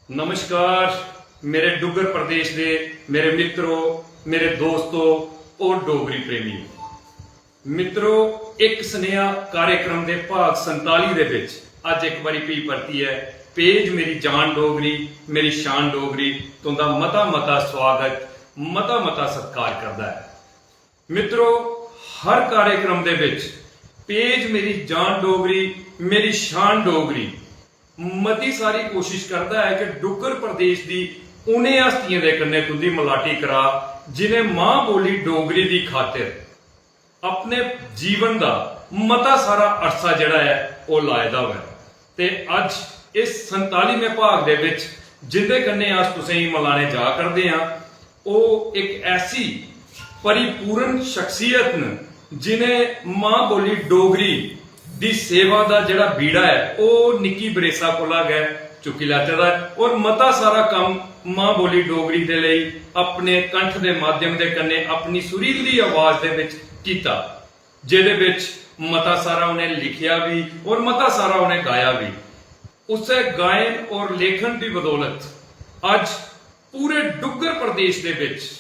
नमस्कार मेरे डुगर प्रदेश के मेरे मित्रों, मेरे दोस्तों और डोगरी प्रेमी मित्रों, एक स्नेहा कार्यक्रम के भाग 47 दे विच अज एक बारी भी परती है पेज मेरी जान डोगरी मेरी शान डोगरी तुंदा मता मता स्वागत मता मता सत्कार करता है। मित्रों, हर कार्यक्रम दे विच पेज मेरी जान डोगरी मेरी शान डोगरी मती सारी कोशिश करता है कि डुगर प्रदेश की उन्हें हस्तियों के कन्ने तुंदी मलाटी करा जिन्हें मां बोली डोगरी की खातिर अपने जीवन का मता सारा अरसा जड़ा है वो लायदा हुआ ते अज इस 47वें भाग दे विच जिंदे कन्ने अस तुसें मिलाने जा करदे हां वो एक ऐसी परिपूर्ण शख्सियत न जिन्हें मां बोली डोगरी दी सेवा दा जड़ा बीड़ा है वो निक्की बरेसा कोला गै चुकी लैते दा और मता सारा काम मां बोली डोगरी दे लई अपने कंठ दे माध्यम दे कन्ने अपनी सुरीली आवाज दे विच कीता, जेदे विच मता सारा उन्हें लिखिया भी और मता सारा उन्हें गाया भी। उसे गायन और लेखन की बदौलत अज पूरे डुगर प्रदेश दे विच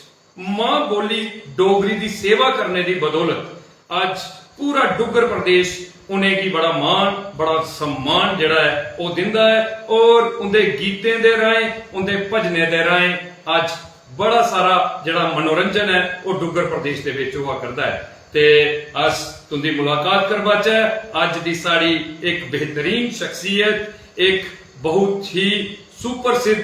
मां बोली डोगरी की सेवा करने की बदौलत अज पूरा डुगर प्रदेश उन्हें की बड़ा मान बड़ा सम्मान जड़ा है वो दिंदा है और उनके गीतें दे राहें उनके भजने दे राहें अज बड़ा सारा जड़ा मनोरंजन है वो डुगर प्रदेश के विच हुआ करता है। ते अस तुंदी मुलाकात करवाचे अज दी साड़ी एक बेहतरीन शख्सियत एक बहुत ही सुप्रसिद्ध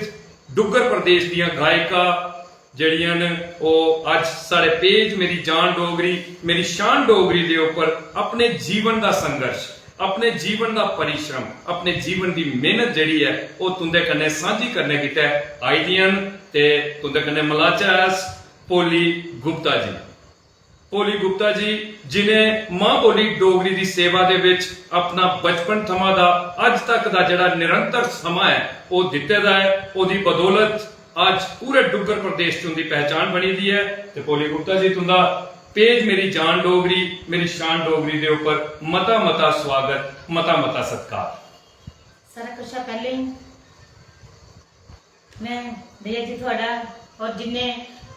डुगर प्रदेश दियां गायिका जड़ियां ने वो अज साढ़े पेज मेरी जान डोगरी मेरी शान डोगरी दे ऊपर अपने जीवन का संघर्ष अपने जीवन का परिश्रम अपने जीवन की मेहनत जड़ी है वो तुंदे कन्ने सांझी करने की आई दियां ते तुंदे कन्ने मलाचा पोली गुप्ता जी। पोली गुप्ता जी जिन्हें मां बोली डोगरी की सेवा दे विच अपना बचपन थमा दा अज तक दा जड़ा निरंतर समा है वो दिते दा है ओदी बदौलत आज पूरे डुगर प्रदेश च उनकी पहचान बनी दी है। ते पोली गुप्ता जी तुंदा पेज मेरी जान डोगरी मेरी शान डोगरी दे ऊपर मता मता स्वागत मता मता सत्कार। सारा कुछ पहले ही मैं भैया जी थोड़ा और जिन्ने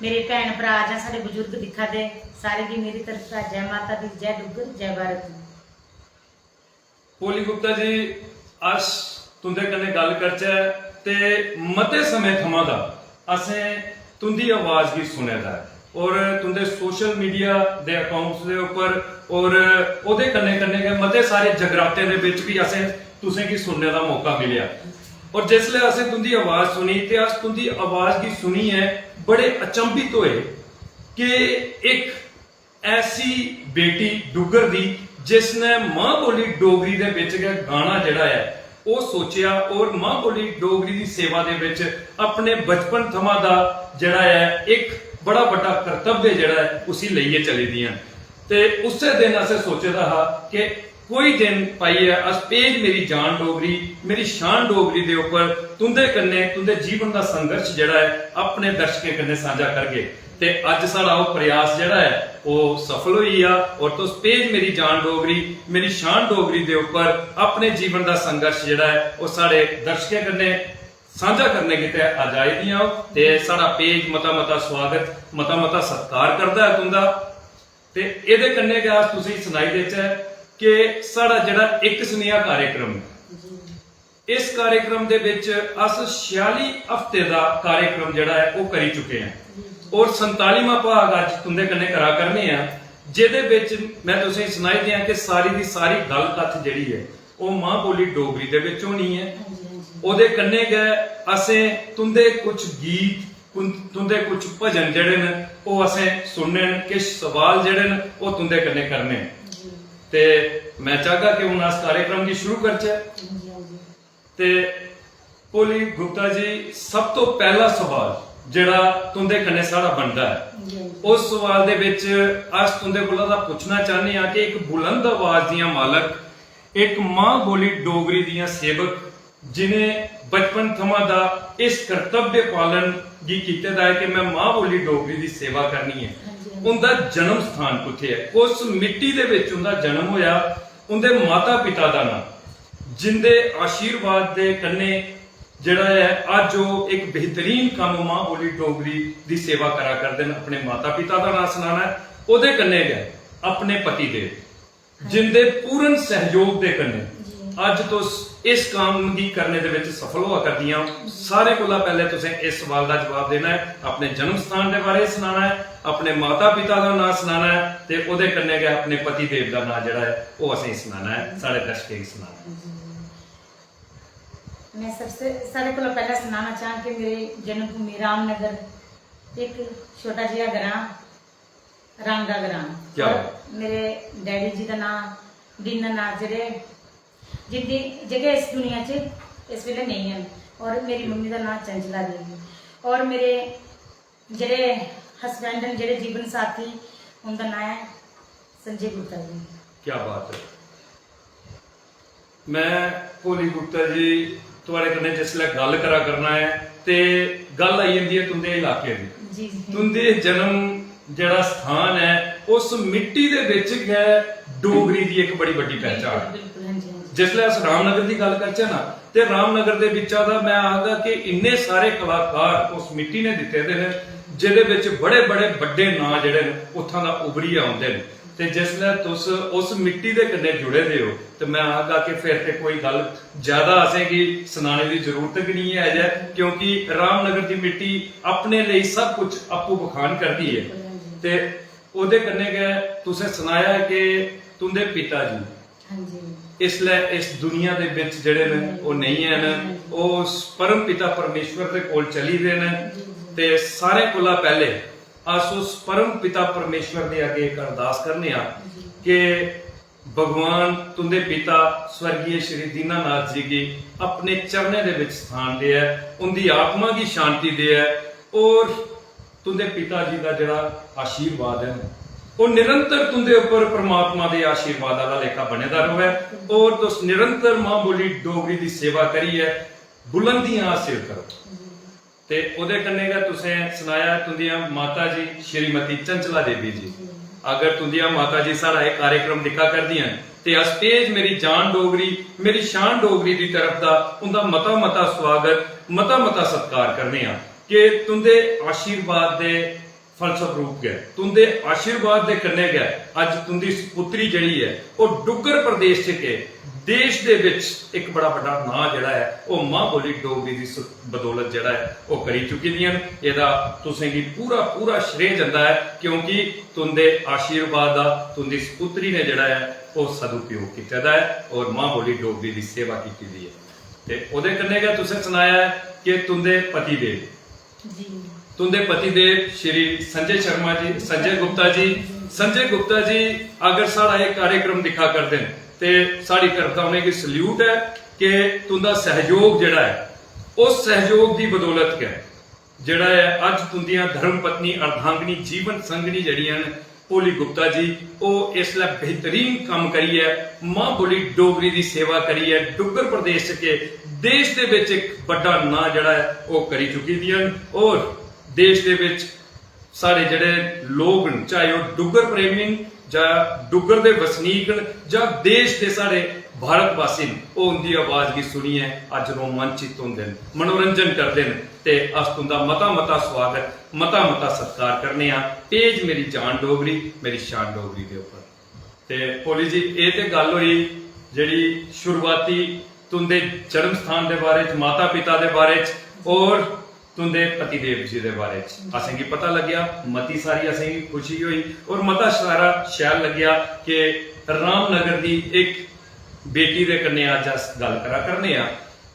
मेरे भैन भरा या सारे बुजुर्ग दिखा दे सारे की मेरी तरफ से जय माता दी जय डुगर जय भारत। पोली गुप्ता जी अस तुंदे कन्ने गल करचे ते मते समय थमा दा असें तुंदी आवाज भी सुने दा और तुंदे सोशल मीडिया दे अकाउंट्स दे ऊपर और ओदे कन्ने कन्ने के मते सारे जगराते दे विच भी असें तुसें की सुनने दा मौका मिलिया और जिसले असें तुंदी आवाज सुनी ते अस तुंदी आवाज की सुनी है बड़े अचंभित होए कि एक ऐसी बेटी डुगर दी जिसने मां बोली डोगरी दे विच गाना जड़ा है वो सोचिया और मां बोली डोगरी की सेवा दे विच अपने बचपन थमा दा जड़ा है एक बड़ा बड़ा कर्तव्य जड़ा है उसी लइए चली दियां ते उसे दिन असें सोचे दा हा कि कोई दिन पाइए अस पेज मेरी जान डोगरी मेरी शान डोगरी दे ऊपर तुंदे कन्ने तुंदे जीवन का संघर्ष जड़ा है अपने दर्शकों कन्ने साझा करगे ते अज साड़ा वो प्रयास जड़ा है वो सफल हुई आ और तुस पेज मेरी जान डोगरी मेरी शान डोगरी दे ऊपर अपने जीवन का संघर्ष जड़ा है वो साढ़े दर्शकों कन्ने साझा करने की अज आई दियां ते साड़ा पेज मता मता स्वागत मता मता सत्कार करता है तुंदा ते इहदे कन्ने के अस तुसीं सुनाई देचे कि साड़ा जड़ा एक स्नेहा कार्यक्रम इस कार्यक्रम दे विच अस 46 हफ्ते का कार्यक्रम जड़ा है वो करी चुके हैं और 47वां भाग अज तुंदे कन्ने करा करने आ जिहदे विच मैं तुसें सुनाई दियां कि सारी दी सारी गल कथ जिहड़ी है वो मां बोली डोगरी दे विच होनी है। ओदे कन्ने गए असें तुंदे कुछ गीत तुंदे कुछ भजन जड़े न वो असें सुनने किश सवाल जड़े न वो तुंदे कन्ने करने ते मैं चाहगा कि हुण अस कार्यक्रम की शुरू करचे ते पोली गुप्ता जी सब तो पहला सवाल जड़ा तुंदे कन्ने साड़ा बनदा है उस सवाल दे विच अस तुंदे कोला दा पूछना चाहने आ कि एक बुलंद आवाज दियां मालक एक मां बोली डोगरी दियां सेवक जिन्हें बचपन थमा दा इस कर्तव्य पालन गी कीते दा है कि मैं मां बोली डोगरी दी सेवा करनी है उनका जन्म स्थान कुत्थे है उस मिट्टी दे विच उनका जन्म होया उनके माता पिता दा नाम जिंदे आशीर्वाद दे कन्ने ਜਿਹੜਾ ਹੈ ਅੱਜ ਉਹ ਇੱਕ ਬਿਹਤਰੀਨ ਕੰਮ ਮਾਂ ਬੋਲੀ ਡੋਗਰੀ ਦੀ ਸੇਵਾ ਕਰਾ ਕਰਦੇ ਨੇ। ਆਪਣੇ ਮਾਤਾ ਪਿਤਾ ਦਾ ਨਾਮ ਸੁਣਾਣਾ ਹੈ, ਉਹਦੇ ਕੰਨੇ ਗਏ ਆਪਣੇ ਪਤੀ ਦੇ ਜਿੰਦੇ ਪੂਰਨ ਸਹਿਯੋਗ ਦੇ ਕੰਨੇ ਅੱਜ ਤੋਂ ਇਸ ਕੰਮ ਦੀ ਕਰਨੇ ਦੇ ਵਿੱਚ ਸਫਲ ਹੋਆ ਕਰਦੀਆਂ। ਸਾਰੇ ਕੋਲੋਂ ਪਹਿਲੇ ਤੁਸੀਂ ਇਸ ਸਵਾਲ ਦਾ ਜਵਾਬ ਦੇਣਾ ਹੈ, ਆਪਣੇ ਜਨਮ ਸਥਾਨ ਦੇ ਬਾਰੇ ਸੁਣਾਣਾ ਹੈ, ਆਪਣੇ ਮਾਤਾ ਪਿਤਾ ਦਾ ਨਾਮ ਸੁਣਾਣਾ ਹੈ ਤੇ ਉਹਦੇ ਕੰਨੇ ਗਏ ਆਪਣੇ ਪਤੀ ਦੇਵ ਦਾ ਨਾਮ ਜਿਹੜਾ ਹੈ ਉਹ ਅਸੀਂ ਸੁਣਾਣਾ ਹੈ, ਸਾਡੇ ਦਰਸ਼ਕਾਂ ਨੂੰ ਸੁਣਾਣਾ ਹੈ। मैं सबसे सारे को पहले सुनाना चाह कि मेरे जन्मभूमि रामनगर एक छोटा जिहा ग्रां रामदा ग्रां और मेरे डैडी जी का नाम दीना नाथ जेडे जिंदी जगह इस दुनिया च इस वेले नहीं है और मेरी मम्मी का नाम चंचला देवी और मेरे जेडे हसबैंड ने जेडे जीवन साथी उनका नाम है संजय गुप्ता जी। क्या बात है। मैं भोली गुप्ता जी ਤੁਹਾਡੇ ਕਨੇ ਜਿਸਲੇ ਗੱਲ ਕਰਾ ਕਰਨਾ ਹੈ ਤੇ ਗੱਲ ਆਈ ਜਾਂਦੀ ਹੈ ਤੁੰਦੇ ਇਲਾਕੇ ਦੀ। जी ਤੁੰਦੇ ਜਨਮ ਜਿਹੜਾ ਸਥਾਨ ਹੈ ਉਸ ਮਿੱਟੀ ਦੇ ਵਿੱਚ ਹੈ ਡੋਗਰੀ ਦੀ ਇੱਕ ਬੜੀ ਵੱਡੀ ਪਹਿਚਾਣ। बिल्कुल हाँ जी हाँ जी ਜਿਸਲੇ ਅਸ ਰਾਮਨਗਰ ਦੀ ਗੱਲ ਕਰਚੇ ਨਾ ਤੇ ਰਾਮਨਗਰ ਦੇ ਵਿੱਚ ਦਾ ਮੈਂ ਆਖਦਾ ਕਿ ਇੰਨੇ ਸਾਰੇ ਕਲਾਕਾਰ ਉਸ ਮਿੱਟੀ ਨੇ ਦਿੱਤੇ ਦੇ ਨੇ ਜਿਹਦੇ ਵਿੱਚ ਬੜੇ ਬੜੇ ਵੱਡੇ ਨਾਂ ਜਿਹੜੇ ਨੇ ਉੱਥਾਂ ਦਾ ਉਭਰੀ ਆਉਂਦੇ ਨੇ ਤੇ ਜਿਸਲੇ ਤੁਸੀਂ ਉਸ ਮਿੱਟੀ ਦੇ ਕੰਨੇ ਜੁੜੇ ਦੇ ਹੋ ਤੇ ਮੈਂ ਆਖਦਾ ਕਿ ਫਿਰ ਤੇ ਕੋਈ ਗੱਲ ਜ਼ਿਆਦਾ ਆਸੇਗੀ ਸੁਣਾਣੇ ਦੀ ਜ਼ਰੂਰਤ ਵੀ ਨਹੀਂ ਹੈ ਜੇ ਕਿਉਂਕਿ ਰਾਮਨਗਰ ਦੀ ਮਿੱਟੀ ਆਪਣੇ ਲਈ ਸਭ ਕੁਝ ਆਪੂ ਬਖਾਨ ਕਰਦੀ ਹੈ। ਤੇ ਉਹਦੇ ਕੰਨੇ ਗਏ ਤੁਸੀਂ ਸੁਣਾਇਆ ਹੈ ਕਿ ਤੁੰਦੇ ਪਿਤਾ ਜੀ हाँ जी ਇਸ ਲਈ ਇਸ ਦੁਨੀਆ ਦੇ ਵਿੱਚ ਜਿਹੜੇ ਨੇ ਉਹ ਨਹੀਂ ਹਨ, ਉਹ ਪਰਮ ਪਿਤਾ ਪਰਮੇਸ਼ਵਰ ਦੇ ਕੋਲ ਚਲੀ ਗਏ ਨੇ ਤੇ ਸਾਰੇ ਕੋਲੋਂ ਪਹਿਲੇ ਅਸ ਉਸ ਪਰਮ ਪਿਤਾ ਪਰਮੇਸ਼ਵਰ ਦੇ ਅੱਗੇ ਇੱਕ ਅਰਦਾਸ ਕਰਨੇ ਆ ਕਿ ਭਗਵਾਨ ਤੁੰਦੇ ਪਿਤਾ स्वर्गीय श्री दीनानाथ जी की अपने चरने दे विच स्थान दे है, उनकी आत्मा की शांति दे है और तुंदे पिता जी का जिहड़ा आशीर्वाद है वो निरंतर तुंदे ऊपर परमात्मा के आशीर्वाद का लेखा बनेदा रहे और तुस निरंतर मां बोली डोगरी की सेवा करिए बुलंदियां हासिल करो। ते ओदे कन्ने गा तुसें सुनाया तुंदियां माता जी श्रीमती चंचला देवी जी। अगर तुंदियां माता जी सारा एक कार्यक्रम दिखा कर दियां ते अस पेज मेरी जान डोगरी मेरी शान डोगरी दी तरफ दा उनका मता मता स्वागत मता मता सत्कार करने आ कि तुंदे आशीर्वाद दे फलस्वरूप गए तुंदे आशीर्वाद दे कन्ने गए अज तुंदी पुत्री जड़ी है वो डुगर प्रदेश च के देश दे विच एक बड़ा बड़ा नां जिहड़ा है वो मां बोली डोगरी दी बदौलत जिहड़ा है वो करी चुकी दियां एदा तुसें गी पूरा पूरा श्रेय जंदा है क्योंकि तुंदे आशीर्वाद दा तुंदी पुत्री ने जिहड़ा है वो सदुपयोग कीता दा है और मां बोली डोगरी दी सेवा कीती दी है। ते ओदे कन्ने गा तुसें सुनाया है कि तुंदे पति देव जी तुंदे पति देव श्री संजय शर्मा जी संजय गुप्ता जी अगर सारा एक कार्यक्रम दिखा कर दें ते साड़ी तरफ दा उन्हें की सल्यूट है कि तुंदा सहयोग जिहड़ा है उस सहयोग की बदौलत के जिहड़ा है अज तुंदियां धर्म पत्नी अर्धांगिनी जीवन संगनी जड़ियां ने भोली गुप्ता जी वो इसलिए बेहतरीन काम करी है मां बोली डोगरी की सेवा करी है डुगर प्रदेश के देश के विच एक बड़ा नां जिहड़ा है वो करी चुकी दियां और देश के विच साढ़े जिहड़े लोग चाहे वो डुगर प्रेमी ਜਾਂ ਡੁੱਗਰ ਦੇ ਵਸਨੀਕ ਜਾਂ ਦੇਸ਼ ਦੇ ਸਾਰੇ ਭਾਰਤ ਵਾਸੀ ਉਹ ਉਨਦੀ ਆਵਾਜ਼ ਕੀ ਸੁਣੀਏ ਅੱਜ ਰੋਮਾਂਚਿਤ ਹੁੰਦੇ ਨੇ ਮਨੋਰੰਜਨ ਕਰਦੇ ਨੇ ਤੇ ਅਸ ਤੁੰਦਾ ਮਤਾ ਮਤਾ ਸਵਾਗਤ ਮਤਾ ਮਤਾ ਸਤਿਕਾਰ ਕਰਨੇ ਆ ਪੇਜ ਮੇਰੀ ਜਾਨ ਡੋਗਰੀ ਮੇਰੀ ਸ਼ਾਨ ਡੋਗਰੀ ਦੇ ਉੱਪਰ। ਤੇ ਭੋਲੀ ਜੀ ਇਹ ਤੇ ਗੱਲ ਹੋਈ ਜਿਹੜੀ ਸ਼ੁਰੂਆਤੀ ਤੁੰਦੇ ਜਨਮ ਸਥਾਨ ਦੇ ਬਾਰੇ ਚ ਮਾਤਾ ਪਿਤਾ ਦੇ ਬਾਰੇ ਚ ਔਰ तुंदे पति देव जी दे बारे असें की पता लग्या मती सारी असें की खुशी हुई और मता सारा शैल लग्या कि रामनगर दी एक बेटी दे कन्ने अज अस गल करा करने आ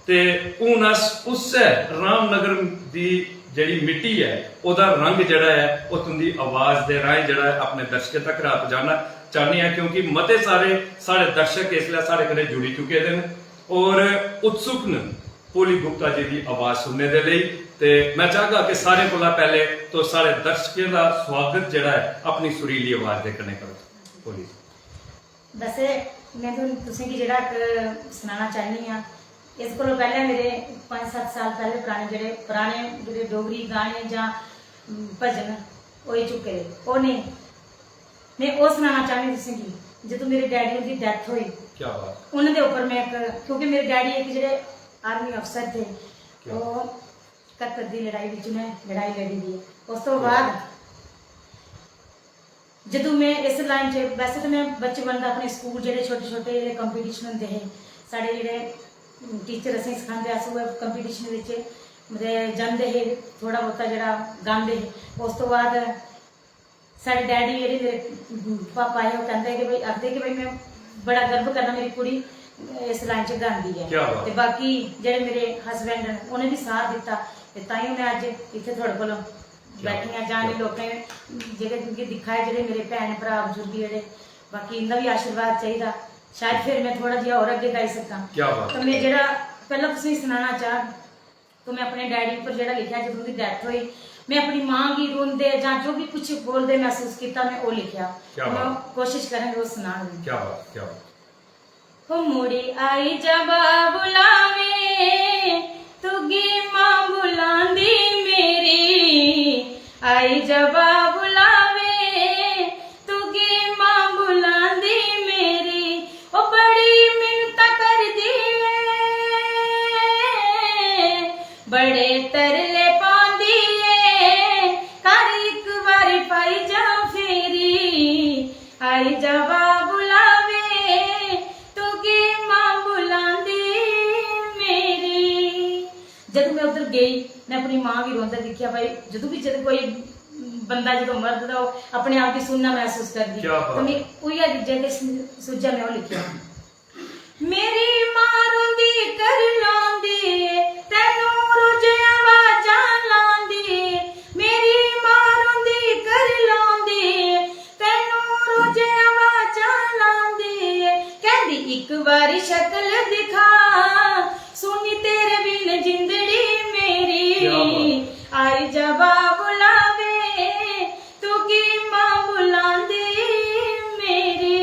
ते हुण अस उस रामनगर दी जिहड़ी मिट्टी है ओदा रंग जिहड़ा है वो तुंदी आवाज दे राहें जिहड़ा है अपने दर्शकों तक रात जाना चाहने हैं क्योंकि मते सारे दर्शक इसलिए सारे कन्ने जुड़ी चुके हैं और उत्सुक न भोली गुप्ता जी की आवाज सुनने दे लई ते मैं चाहगा कि सारे कोला पहले तो सारे दर्शकों का स्वागत जिहड़ा है अपनी सुरीली आवाज दे कन्ने करो। भोली वैसे मैं तुसें की जेह्ड़ा सुनाना चाहनी हाँ इस कोलों पहले मेरे 5-7 साल पहले पुराने जेह्ड़े डोगरी गाने जां भजन होई चुके वो नहीं मैं वो सुनाना चाहनी तुसें की जदों मेरे डैडी की डेथ हुई क्या बात उन्होंने ऊपर मैं क्योंकि मेरे डैडी एक जेह्ड़े आर्मी अफसर थे क्या? ਉਹ ਕੱਕਰ ਦੀ ਲੜਾਈ ਵਿੱਚ ਮੈਂ ਲੜਾਈ ਲੜੀ ਦੀ ਹੈ। ਉਸ ਤੋਂ ਬਾਅਦ ਜਦੋਂ ਮੈਂ ਇਸ ਲਾਈਨ 'ਚ ਵੈਸੇ ਤਾਂ ਮੈਂ ਬਚਪਨ ਦਾ ਆਪਣੇ ਸਕੂਲ ਜਿਹੜੇ ਛੋਟੇ ਛੋਟੇ ਜਿਹੜੇ ਕੰਪੀਟੀਸ਼ਨ ਹੁੰਦੇ ਹੈ ਸਾਡੇ ਜਿਹੜੇ ਟੀਚਰ ਅਸੀਂ ਸਿਖਾਉਂਦੇ ਆ ਸੋ ਕੰਪੀਟੀਸ਼ਨ ਵਿੱਚ ਮਤਲਬ ਜਾਂਦੇ ਹੈ ਥੋੜਾ ਬਹੁਤਾ ਜਿਹੜਾ ਗਾਉਂਦੇ ਹੈ। ਉਸ ਤੋਂ ਬਾਅਦ ਸਾਡੇ ਡੈਡੀ ਜਿਹੜੇ ਮੇਰੇ ਪਾਪਾ ਹੈ ਉਹ ਕਹਿੰਦੇ ਕਿ ਬਈ ਆਖਦੇ ਕਿ ਬਈ ਮੈਂ ਬੜਾ ਗਰਵ ਕਰਨਾ ਮੇਰੀ ਕੁੜੀ ਇਸ ਲਾਈਨ 'ਚ ਗਾਉਂਦੀ ਹੈ। ਤੇ ਬਾਕੀ ਜਿਹੜੇ ਮੇਰੇ ਹਸਬੈਂਡ ਨੇ ਉਹਨੇ ਵੀ ਸਾਥ ਦਿੱਤਾ ਤੇ ਤਾਂ ਹੀ ਮੈਂ ਅੱਜ ਇੱਥੇ ਤੁਹਾਡੇ ਕੋਲ ਬੈਠੀਆਂ ਜਾਣ ਲੋਕਾਂ ਨੇ ਜਿਹੜੇ ਕਿ ਦਿਖਾਏ ਜਿਹੜੇ ਮੇਰੇ ਭੈਣ ਭਰਾ ਬਜ਼ੁਰਗ ਜਿਹੜੇ ਬਾਕੀ ਇਹਨਾਂ ਵੀ ਆਸ਼ੀਰਵਾਦ ਚਾਹੀਦਾ ਸ਼ਾਇਦ ਫਿਰ ਮੈਂ ਥੋੜਾ ਜਿਹਾ ਹੋਰ ਅੱਗੇ ਗਾ ਸਕਾਂ। ਤਾਂ ਮੈਂ ਜਿਹੜਾ ਪਹਿਲਾਂ ਤੁਸੀਂ ਸੁਣਾਉਣਾ ਚਾਹ तो मैं अपने डैडी पर जो लिखा जो उनकी डेथ हुई मैं अपनी माँ की रोंदे या जो भी कुछ बोलते महसूस किया मैं वो लिखा मैं कोशिश करेंगे वो सुना क्या बात क्या बात। हो मुड़ी आई जब बुलावे तुगी माँ बुलांदी मेरी आई जब बुलावे तुगी माँ बुलांदी मेरी ओ बड़ी मिन्नत कर दी बड़े तरले पांदी कर एक बारी पाई जा फेरी आई जवा बुलावे तो की मां बुलांदी मेरी। जब मैं उधर गई मैं अपनी मां भी रोंदा दिखा भाई जदों भी जब कोई बंदा जो मर्द था अपने आप की सुनना महसूस कर दी तो मैं उया जगह सुझा मैं लिखा मेरी मां रोंदी कर लांदी तेनू एक बारी शक्ल दिखा सुनी तेरे बिन जिंदड़ी मेरी आई जबा बुलावे तू की मां बुलांदी मेरी।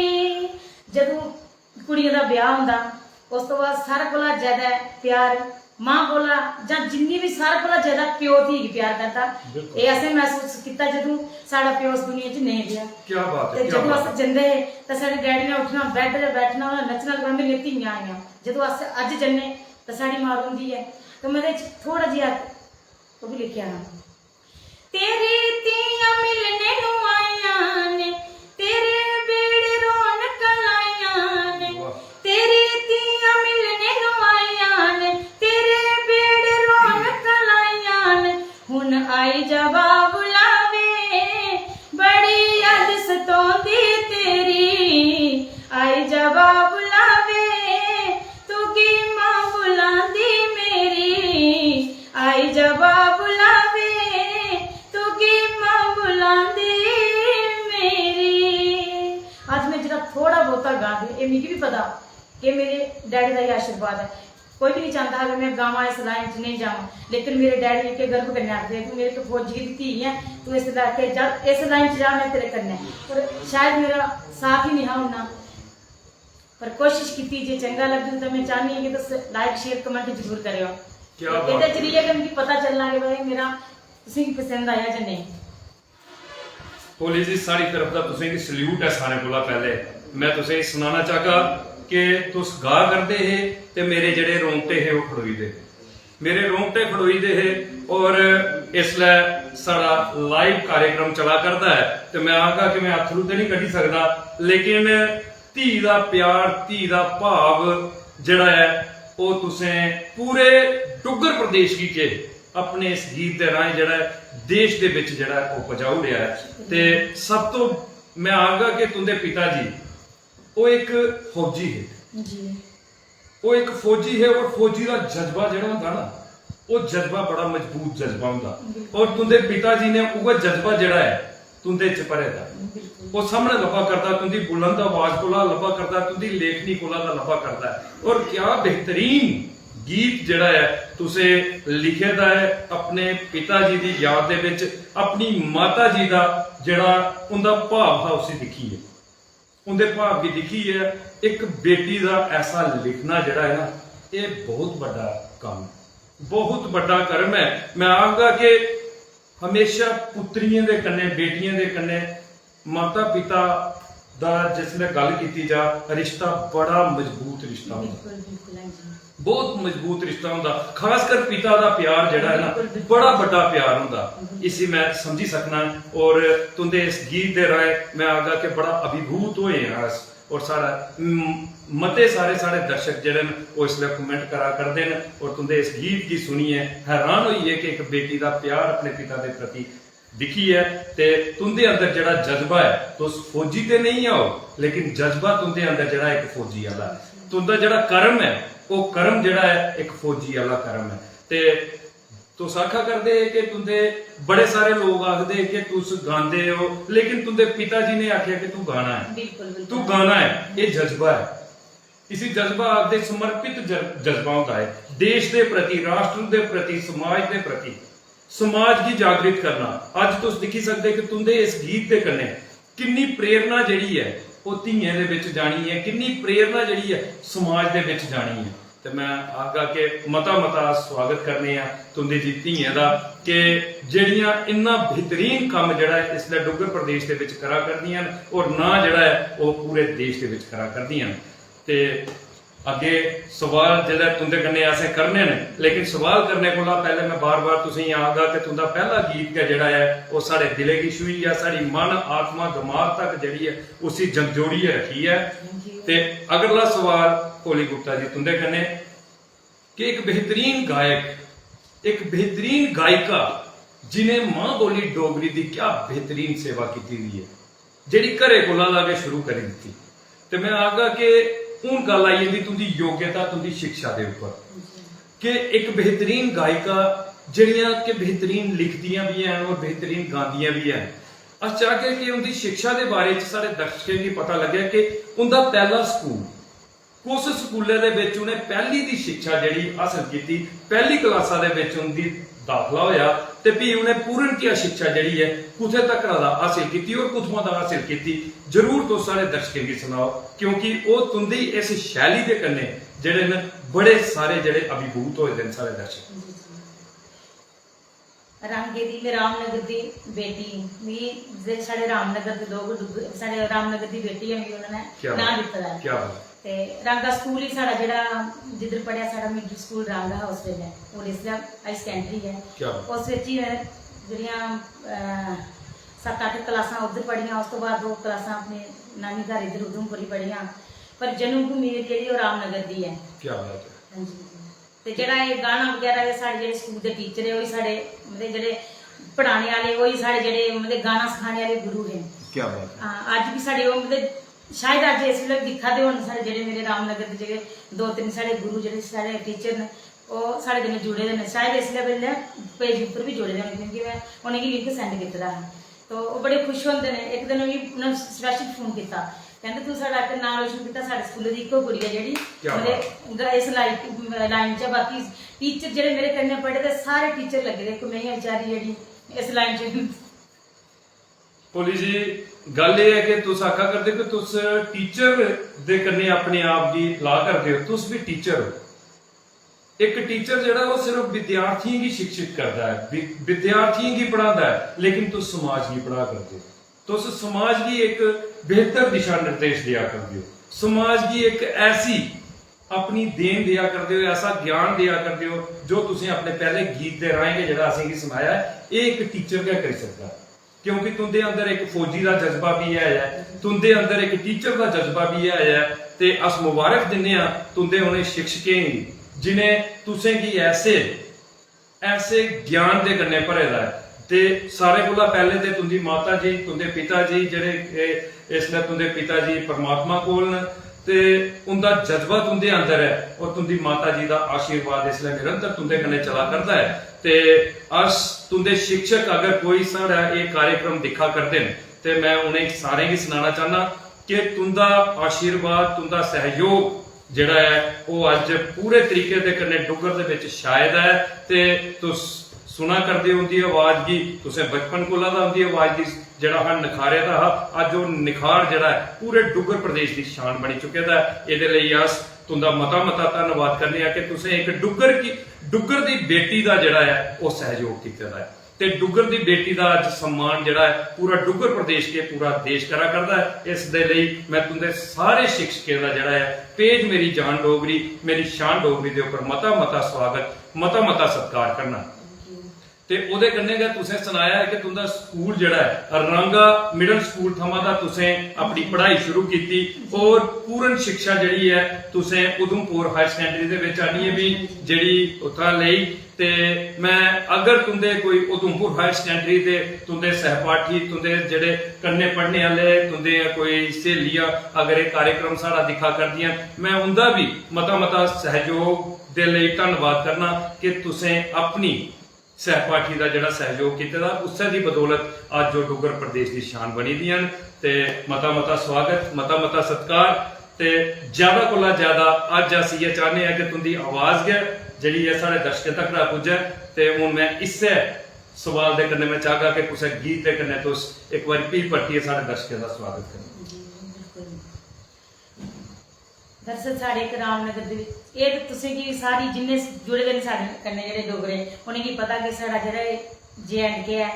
जदों कुड़ियां दा ब्याह हुंदा उस तो बाद सारे कोला ज्यादा प्यार मां कोला जां जिन्नी भी सारे कोला ज्यादा प्यो धी प्यार करता ये असें महसूस किया जदों साडा प्यो इस दुनिया च नहीं गया। क्या बात है। जदों अस जंदे तो साडे डैडी ने उठना बैड ते बैठना नचना लगना मेरियां धीआं आईयां जदों अस अज जन्ने तो साडी मां रोंदी है तो मैं थोड़ा जिहा वो भी लिखिया तेरी धीआं मिलने नूं आईयां ने तेरे बेड़े रौनक लाईयां ने तेरी धीआं मिलने नूं आईयां ने तेरे बेड़े रौनक लाईयां ने हुण आई जवा बुलावे बड़ी याद सतोंदी तेरी आई जवा बुलावे तू की मां बुलांदी मेरी आई जवा बुलावे तू की मां बुलांदी मेरी। आज मैं जरा थोड़ा बहुता गा दी ये मिगी भी पता कि मेरे डैडी का ही आशीर्वाद है कोई भी नहीं चाहता कि मैं गावां इस लाइन च नहीं जावां लेकिन मेरे डैडी के गर्व करने आखते तू मेरे तो फौजी की धी है तू इस लाइन च जा मैं तेरे कन्नै पर शायद मेरा साथ ही नहीं होना पर कोशिश की जे चंगा लगे तो मैं चाहनी है कि तुम लाइक शेयर कमेंट जरूर करियो ਇਹਦੇ ਚ ਇਹ ਕਿ ਮੈਨੂੰ ਪਤਾ ਚੱਲਣਾ ਕਿ ਭਾਈ ਮੇਰਾ ਤੁਸੀਂ ਪਸੰਦ ਆਇਆ ਜਾਂ ਨਹੀਂ। ਹੋਲੀ ਜੀ सारी तरफ ਦਾ ਤੁਸੀਂ ਇੱਕ ਸਲੂਟ ਹੈ ਸਾਰੇ ਕੋਲਾ ਪਹਿਲੇ मैं तुसें सुनाना चाहगा कि तुस गा करते है ते मेरे जेड़े रोंगटे है वो खड़ोई दे मेरे रोंगटे खड़ोई दे है और इसलिए साड़ा लाइव कार्यक्रम चला करता है तो मैं आगा कि मैं अथरू तो नहीं कढ़ी सकता लेकिन धी दा प्यार धी दा भाव जड़ा है वो तुसें पूरे डुगर प्रदेश की के अपने इस गीत के राह जड़ा देश के विच जड़ा वो पहुंचा रहा है ते सब तो मैं आगा कि तुंदे पिता जी वो एक फौजी है जी वो एक फौजी है और फौजी का जज्बा जड़ा होंदा ना वो जज्बा बड़ा मजबूत जज्बा होंदा और तुंदे पिताजी ने वो जज्बा जड़ा है तुंदे च भरे दा वो सामने लब्भा करता तुंदी बुलंद आवाज कोला लब्भा करता तुंदी लेखनी कोला दा लब्भा करता है और क्या बेहतरीन गीत जड़ा है तुसे लिखे दा है अपने पिताजी दी याद दे विच अपनी माता जी दा जड़ा उनदा भाव था उसे दिखी है उनके भाव भी दिखी है एक बेटी का ऐसा लिखना जड़ा है ना ये बहुत बड़ा काम बहुत बड़ा कर्म है मैं आखगा कि हमेशा पुत्रियों के कन्ने बेटियों के कन्ने माता पिता दा जिसमें गल की जा रिश्ता बड़ा मजबूत रिश्ता होता बहुत मजबूत रिश्ता होंदा, खासकर पिता दा प्यार जेड़ा है ना बड़ा बड़ा प्यार होंदा। इसी मैं समझी सकना और तुंदे इस गीत दे राय मैं आगा के बड़ा अभिभूत होए हैं अस। और सारा मते सारे साढ़े दर्शक जेड़े न वो इसलिए कमेंट करा करदे न और तुंदे इस गीत की सुनिए हैरान होइए कि एक बेटी दा प्यार अपने पिता दे प्रति दिखी है। ते तुंदे अंदर जड़ा जज्बा है, तुस फौजी ते नहीं आओ लेकिन जज्बा तुंदे अंदर जड़ा एक फौजी वाला है। तुंदा जड़ा कर्म है वो कर्म जड़ा है एक फौजी वाला कर्म है। ते तुस आखा करदे कि तुंदे बड़े सारे लोग आखदे कि तुस गांदे हो लेकिन तुंदे पिताजी ने आखिया कि तू गाना है। बिल्कुल तू गाना है, ये जज्बा है। इसी जज्बा आखदे समर्पित जज्बा होता है देश के प्रति, राष्ट्र के प्रति, समाज के प्रति, समाज की जागृत करना। अज तुस दिखी सकते कि तुंदे इस गीत के कन्ने किन्नी प्रेरणा जड़ी है वो धीएं दे विच जानी है, किन्नी प्रेरणा जड़ी है समाज दे विच जानी है। तो मैं आगा के मता मता स्वागत करने आ तुंदे जी धीएं दा कि जड़ियां इन्ना बेहतरीन काम जड़ा है इसलिए डुग्गर प्रदेश के विच करा करदियां और ना जड़ा है वो पूरे देश के विच करा करदियां। ते अगे सवाल जेड़ा तुंदे कन्ने ऐसे करने ने लेकिन सवाल करने को पहले मैं बार बार तुसें आगा कि तुंदा पहला गीत का जड़ा है वो साढ़े दिले की छुई है, साड़ी मन आत्मा दिमाग तक जड़ी है उसी जंजोड़ी रखी है। ते अगला सवाल भोली गुप्ता जी तुंदे कन्ने कि एक बेहतरीन गायक, एक बेहतरीन गायिका जिन्हें मां बोली डोगरी की क्या बेहतरीन सेवा की हुई है जेड़ी घरे कोला लाके शुरू करी दी। ते मैं आगा के हूं गल आई जंदी तुंदी योग्यता, तुंदी शिक्षा के ऊपर कि एक बेहतरीन गायिका जड़ियां कि बेहतरीन लिखदियां भी हैं और बेहतरीन गांदियां भी हैं। अस चाहते कि उनकी शिक्षा के बारे में सारे दर्शकों की पता लगे कि उनका पहला स्कूल कुछ स्कूले दे विच उन्हें पहली दी शिक्षा जिहड़ी हासिल की, पहली क्लासा दे विच उनकी दाखला होया ते भी उन्हें पूर्णतया शिक्षा जिहड़ी है कुथे तक हासिल की और कुथों तक हासिल की। जरूर तो सारे दर्शकों की सुनाओ क्योंकि वो तुंदी इस शैली के कन्ने जिहड़े न बड़े सारे जिहड़े अभिभूत होए दे सारे दर्शक। रांगे दी मैं रामनगर दी बेटी भी साढ़े रामनगर के लोग साढ़े रामनगर दी बेटी है उन्होंने नाम दिता है। क्या ते रांगा स्कूल ही साढ़ा जेड़ा जिधर पढ़िया साढ़ा मिडिल स्कूल रांगा हाउस में है और इसलिए हाई सेकेंडरी है उस विच ही जेड़ियां 7-8 क्लासां उधर पढ़ियां उस तो बाद 2 क्लासां अपने नानी घर इधर उधमपुर ही पढ़ियां पर जन्म भूमि जेड़ी वो रामनगर दी है। क्या बात है। हां जी ते जेड़ा ये गाना वगैरह साढ़े जेड़े स्कूल के टीचर है वही साढ़े मतलब जेड़े पढ़ाने वाले वही साढ़े जेड़े मतलब गाना सिखाने वाले गुरु हैं। क्या बात है। आज भी साढ़े मतलब शायद अज इस वेले दिखा दे होन साढ़े जेड़े मेरे रामनगर के जेड़े 2-3 साढ़े गुरु जेड़े साढ़े टीचर ने वो साढ़े कन्नै जुड़े दे ने शायद इस वेले पेज उपर भी जुड़े दे ने क्योंकि मैं उन्हें लिंक सेंड कीता है तो वो बड़े खुश होंदे ने। एक दिन उन्होंने स्पैशल फोन किया कहते तू साढ़ा नाम रोशन किया साढ़े स्कूल की इको कुड़ी है जेड़ी मतलब इस लाइन च बाकी टीचर जेड़े मेरे कन्नै पढ़े दे सारे टीचर लगे दे कोई नहीं बेचारी जेड़ी इस लाइन च। भोली जी गल ये है कि तुस आखा करदे कि तुस टीचर दे कन्ने अपने आप की ला करदे हो, तुस भी टीचर हो। एक टीचर जेड़ा वो सिर्फ विद्यार्थियों की शिक्षित करता है, विद्यार्थियों की पढ़ाता है लेकिन तुस समाज की पढ़ा करते हो, तुस समाज की एक बेहतर दिशा निर्देश दिया करते हो, समाज की एक ऐसी अपनी देन दिया करते हो, ऐसा ज्ञान दिया करते हो जो तुसें अपने पहले गीत दे राहें जेड़ा असें सुनाया है ये एक टीचर क्या करी सकता है क्योंकि तुंदे अंदर एक फौजी का जज्बा भी है, तुंदे अंदर एक टीचर का जज्बा भी है ते अस मुबारक दिन्ने आ तुंदे उन्हें शिक्षकें जिन्हें तुसें की ऐसे ऐसे ज्ञान दे कन्ने भरे दा है। ते सारे कोला पहले ते तुंदी माता जी तुंदे पिता जी जेड़े इसलिए तुंदे पिता जी परमात्मा कोल न ते उनका जज्बा तुंदे अंदर है और तुंदी माता जी का आशीर्वाद इसलिए निरंतर तुंदे कन्ने चला करता है। ते अस तुंदे शिक्षक अगर कोई साढ़ा ये कार्यक्रम दिखा करते हैं तो मैं उन्हें सारे की सुनाना चाहना कि तुंदा आशीर्वाद तुंदा सहयोग जेड़ा है वो अज पूरे तरीके दे कन्ने डुग्गर दे विच शायद है ते तुस सुना करदे उनकी आवाज की तुसें बचपन कोला दा उनकी आवाज की जेड़ा हा निखारे दा हा अज वो निखार जेड़ा है पूरे डुग्गर प्रदेश की शान बनी चुके दा है। इहदे लई अस तुंदा मता मता धन्नवाद करने आ कि तुसें एक डुग्गर की बेटी दा जेड़ा है वो सहयोग कीते दा है। ਤੇ ਡੁੱਗਰ ਦੀ ਬੇਟੀ ਦਾ ਅੱਜ सम्मान ਜਿਹੜਾ ਹੈ ਪੂਰਾ ਡੁੱਗਰ ਪ੍ਰਦੇਸ਼ ਕੇ ਪੂਰਾ ਦੇਸ਼ ਕਰਾ ਕਰਦਾ ਹੈ। ਇਸ ਦੇ ਲਈ ਮੈਂ ਤੁੰਦੇ ਸਾਰੇ ਸਿੱਖਸ਼ਕੇ ਦਾ ਜਿਹੜਾ ਹੈ ਪੇਜ ਮੇਰੀ ਜਾਨ ਡੋਗਰੀ ਮੇਰੀ ਸ਼ਾਨ ਡੋਗਰੀ ਦੇ ਉੱਪਰ ਮਤਾ ਮਤਾ ਸਵਾਗਤ ਮਤਾ ਮਤਾ ਸਤਿਕਾਰ ਕਰਨਾ। ਤੇ ਉਹਦੇ ਕੰਨੇ ਗਾ ਤੁਸੀਂ ਸੁਣਾਇਆ ਹੈ ਕਿ ਤੁੰਦਾ ਸਕੂਲ ਜਿਹੜਾ ਹੈ ਰਾਂਗਾ ਮਿਡਲ ਸਕੂਲ ਥਮਾਂ ਦਾ ਤੁਸੀਂ ਆਪਣੀ ਪੜ੍ਹਾਈ ਸ਼ੁਰੂ ਕੀਤੀ ਔਰ ਪੂਰਨ ਸਿੱਖਿਆ ਜਿਹੜੀ ਹੈ ਤੁਸੀਂ ਉਧਮਪੁਰ ਹਾਇਰ ਸੈਕੰਡਰੀ ਦੇ ਵਿੱਚ ਆਣੀ ਹੈ ਵੀ ਜਿਹੜੀ ਉੱਥਾਂ ਲਈ। ਤੇ ਮੈਂ ਅਗਰ ਤੁੰਦੇ ਕੋਈ ਉਧਮਪੁਰ ਹਾਇਰ ਸੈਕੰਡਰੀ ਦੇ ਤੁੰਦੇ ਸਹਿਪਾਠੀ ਤੁੰਦੇ ਜਿਹੜੇ ਕੰਨੇ ਪੜ੍ਹਨੇ ਵਾਲੇ ਤੁੰਦੇ ਕੋਈ ਸਹੇਲੀਆਂ ਅਗਰ ਇਹ ਕਾਰਜਕ੍ਰਮ ਸਾਡਾ ਦਿਖਾ ਕਰਦੀਆਂ ਮੈਂ ਉਹਦਾ ਵੀ ਮਤਾ ਮਤਾ ਸਹਿਯੋਗ ਦੇ ਲਈ ਧੰਨਵਾਦ ਕਰਨਾ ਕਿ ਤੁਸੀਂ ਆਪਣੀ सहपाठी का जोड़ा सहयोग किया उस दी बदौलत आज जो डुगर प्रदेश की शान बनी दी ते मता मता स्वागत मता मता सत्कार ते ज्यादा कोला ज्यादा अज असी ये चाहते हैं कि तुंदी आवाज गै जी है साढ़े दर्शकों तक ना पुजे। ते हूँ मैं इस सवाल के कन्ने मैं चाहगा कि कुछ गीत के कन्ने तुस एक बार पीर पट्टिए साढ़े दर्शकों का स्वागत करें। दरअसल साढ़े एक रामनगर दे ये तुसें कि सारी जिन्ने जुड़े दे साढ़े कन्ने जेह्ड़े डोगरे उनें गी पता कि साढ़ा जेह्ड़ा JNK है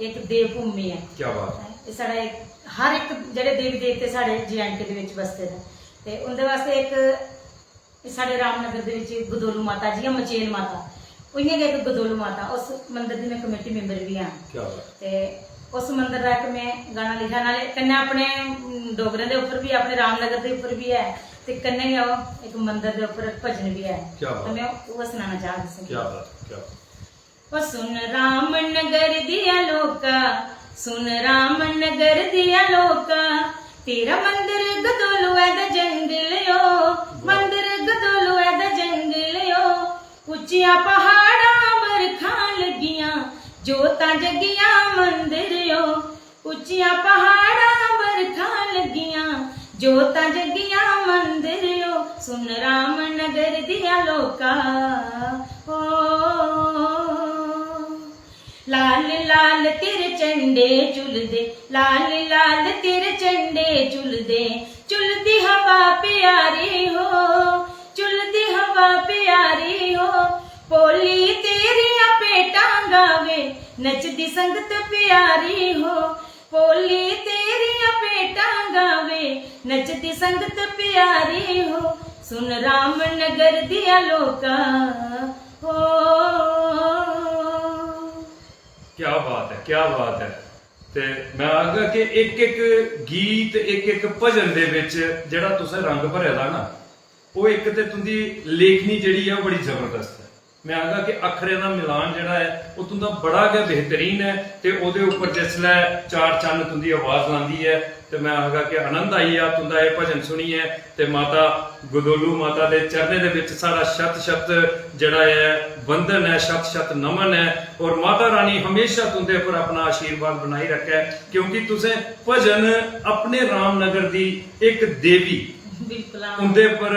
एक देवभूमि है। क्या बात है। ये साढ़ा एक हर एक जेह्ड़े देवी देवते साढ़े JNK दे विच बसदे न ते उंदे वास्ते एक साढ़े रामनगर दे विच गदोलू माता जियां मचेल माता उइयां गै एक गदोलू माता उस मंदिर दी मैं कमेटी मैंबर भी हां। क्या बात। ते उस मंदिर दा मैं गाना लिखा नाले कन्नै अपने डोगरें दे उप्पर भी अपने रामनगर दे उप्पर भी है ते कन्नै गै एक मंदिर दे उप्पर भजन भी है। तो मैं वो सुनाना चाहती। क्या बात क्या ओ सुन रामनगर दिया लोका सुन रामनगर दिया लोका तेरा मंदिर गदोलू है दा जंगल यो मंदिर गदोलू है दा जंगल यो उच्चिया पहाड़ा बरखां लगियां जोतां जगियां मंदिर यो उच्चिया पहाड़ा बरखां लगियां जोतां जगियां मंदिर यो सुन रामनगर दिया लोका ओ लाल लाल तेरे झंडे झुलदे लाल लाल तेरे झंडे झुलदे झुलदी हवा प्यारी हो झुलदी हवा प्यारी हो बोली तेरिया पेटां गावे नचदी संगत प्यारी हो बोली तेरिया पेटां गावे नचदी संगत प्यारी हो सुन रामनगर दिया लोका हो। क्या बात है क्या बात है। ते मैं आखगा कि एक एक गीत एक एक भजन दे विच जेड़ा तुसें रंग भरे दा ना वो एक ते तुंदी लेखनी जेड़ी है बड़ी जबरदस्त है। मैं आखगा कि अखरें दा मिलान जेड़ा है वो तुंदा बड़ा गै बेहतरीन है ते ओदे उपर जिसलै चार चन्न तुंदी आवाज लांदी है ते मैं आखगा कि आनंद आई आ तुंदा ये भजन सुनिए ते माता गदोलू माता दे चरणे दे विच सारा शत शत जेड़ा है वंदन है शत शत नमन है और माता रानी हमेशा तुंदे पर अपना आशीर्वाद बनाई रखे क्योंकि तुसें भजन अपने रामनगर दी एक देवी उनके पर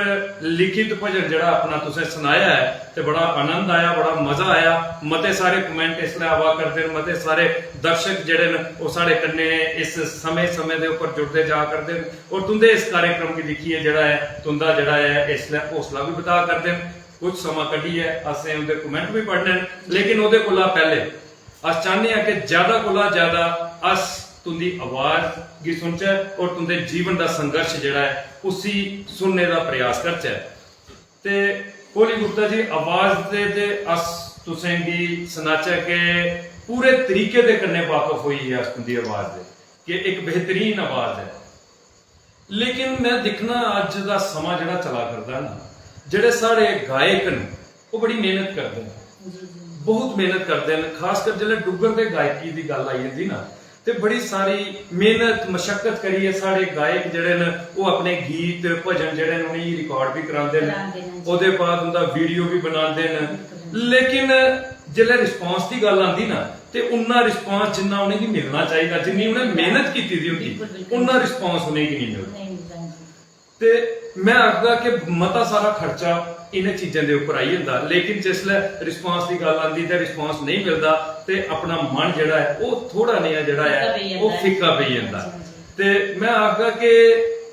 लिखित भजन जड़ा अपना तुसें सुनाया है ते बड़ा आनंद आया बड़ा मजा आया। मते सारे कमेंट इसलिए आवा करते हैं मते सारे दर्शक जड़े न वो साढ़े कन्ने इस समय समय दे ऊपर जुड़ते जा करते हैं और तुंदे इस कार्यक्रम की दिखिए जड़ा है तुंदा जड़ा है इसलिए हौसला भी बता करते हैं। कुछ समा कड्ढिए असें उनके कमेंट भी पढ़ने लेकिन ओदे कोला पहले अस चाहते हैं कि ज्यादा कोला ज्यादा अस तुंदी आवाज गी सुनचे और तुंदे जीवन का संघर्ष जड़ा है उसी सुनने का प्रयास करचे। ते कोहली गुप्ता जी आवाज दे अस तुसें गी सुनाचे के पूरे तरीके दे कन्ने वाकफ हुई है अस तुंदी आवाज दे कि एक बेहतरीन आवाज है। लेकिन मैं दिखना अज दा समा जड़ा चला करदा ना जेड़े साढ़े गायक न वो बड़ी मेहनत करते हैं बहुत मेहनत करते हैं खासकर जिसले डुगर दे गायकी की गल आई जाती ना ते बड़ी सारी मेहनत मशक्कत करिए साढ़े गायक जड़े न वो अपने गीत भजन जड़े उन्हें रिकॉर्ड भी कराते हैं ओदे बाद उनका वीडियो भी बनाते हैं लेकिन जिसले रिस्पांस की गल आती ना ते उन्ना रिस्पांस जिन्ना उन्हें मिलना चाहिए जिन्नी उन्हें मेहनत की होंगी उन्ना रिस्पांस उन्हें नहीं मिलता। ते मैं आखगा कि मता सारा खर्चा इन्हें चीजों के उपर आई जाता लेकिन जिसले रिस्पांस की गल आती तो रिस्पांस नहीं मिलता ते अपना मन जड़ा है वो थोड़ा नहीं जड़ा है वो फिक्का पी जाता। ते मैं आखगा कि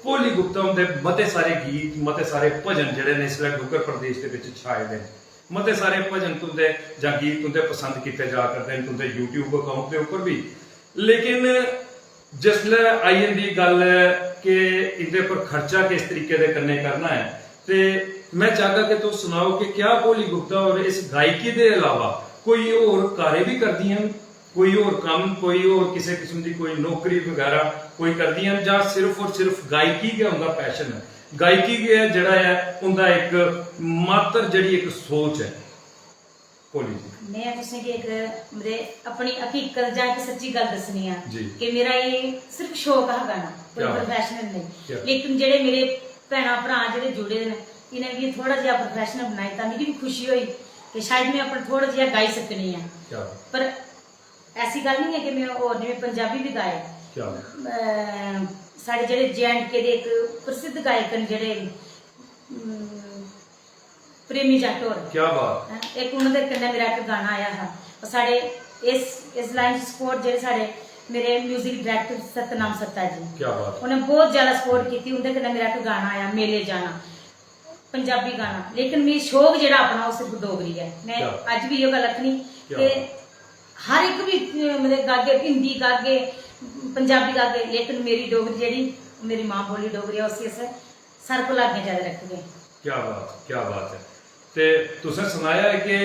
कोहली गुप्ता दे मते सारे गीत मते सारे भजन जड़े ने इसलिए डुगर प्रदेश के छाए दे मते सारे भजन तुंदे जां गीत तुंदे पसंद किए जा करदे न तुंदे YouTube अकाउंट के ऊपर भी। लेकिन जिसलै आई जंदी गल कि इंदे पर खर्चा किस तरीके दे कन्नै करना है, ते मैं चाहगा कि तुस सुनाओ कि क्या भोली गुप्ता और इस गायकी दे अलावा कोई होर कार्य भी करदियां, कोई होर काम, कोई होर किसी किस्म की कोई नौकरी वगैरह कोई करदियां, जां सिर्फ और सिर्फ गायकी गै उनका पैशन है, गायकी गै जिहड़ा है उनका एक मात्र जिहड़ी एक सोच है। भोली जी मैं तुसें कि एक मेरे अपनी हकीकत जां एक सच्ची गल दसनी है जी। कि मेरा ये सिर्फ शौक है गाना, कोई क्या? प्रोफेशनल क्या? नहीं। लेकिन जेडे मेरे भैन भरा जेडे जुड़े न इन्हें भी थोड़ा जिहा प्रोफेशनल बनाई तां मिगी भी खुशी हुई कि शायद मैं अपना थोड़ा जिहा गाई सकनी है। क्या? पर ऐसी गल नहीं है कि मैं और नहीं, मैं पंजाबी भी गाए। क्या? साढ़े जेडे J&K दे एक प्रसिद्ध गायक न जेडे प्रेमी जट होर, क्या बात, एक उन्होंने कन्नै मेरा एक गाना आया हा। और साढ़े इस लाइन सपोर्ट जेडे साढ़े मेरे म्यूजिक डायरेक्टर सतनाम सत्ता जी, क्या बात, उन्हें बहुत ज्यादा सपोर्ट की। उनके कन्नै मेरा एक गाना आया मेले जाना, पंजाबी गाना। लेकिन मेरी शौक जेड़ा अपना वो सिर्फ डोगरी है। मैं अज भी ये गल आखनी कि हर एक भी मतलब गागे, हिंदी गागे, पंजाबी गागे, लेकिन मेरी डोगरी जेड़ी मेरी मां बोली डोगरी है उसी अस सर को अग्गे ज्यादा रखगे। क्या बात, क्या बात है। ते तुसें सुनाया है कि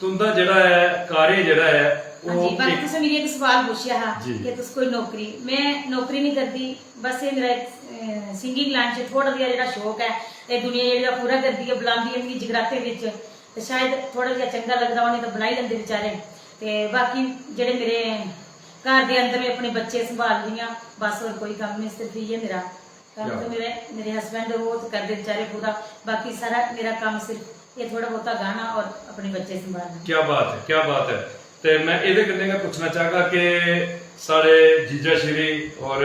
तुंदा जेड़ा है कार्य जेड़ा है हाँ जी, बाकी तुसें मेरी एक सवाल पूछया हा जी। कि तुस कोई नौकरी, मैं नौकरी नहीं करती, बस ये मेरा एक सिंगिंग लाइन च थोड़ा जिहा जेड़ा शौक है ये दुनिया जेड़ा पूरा करदी है, बुलांदी है मिगी जगराते विच, ते शायद थोड़ा जिहा चंगा लगदा होने तो बनाई लैंदे बेचारे। ते बाकी जेड़े मेरे घर दे अंदर में अपने बच्चे संभाल रही हूं, बस और कोई काम नहीं, सिर्फ ये मेरा काम। तो मेरे हस्बैंड वो तो करते बेचारे पूरा, बाकी सारा मेरा काम सिर्फ ये थोड़ा बहुता गाना और अपने बच्चे संभालना। क्या बात है, क्या बात है। ते मैं इहदे कन्नै गै पुछना चाहगा कि साढ़े जीजा श्री और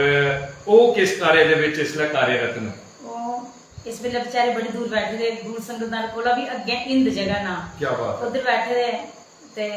ਉਹ किस कार्य दे विच इसलै कार्यरत ने? इस वेले बेचारे बड़ी दूर बैठे दे, दूर संगलदान कोला भी अगे इंद जगह ना, क्या बात, उधर बैठे दे ते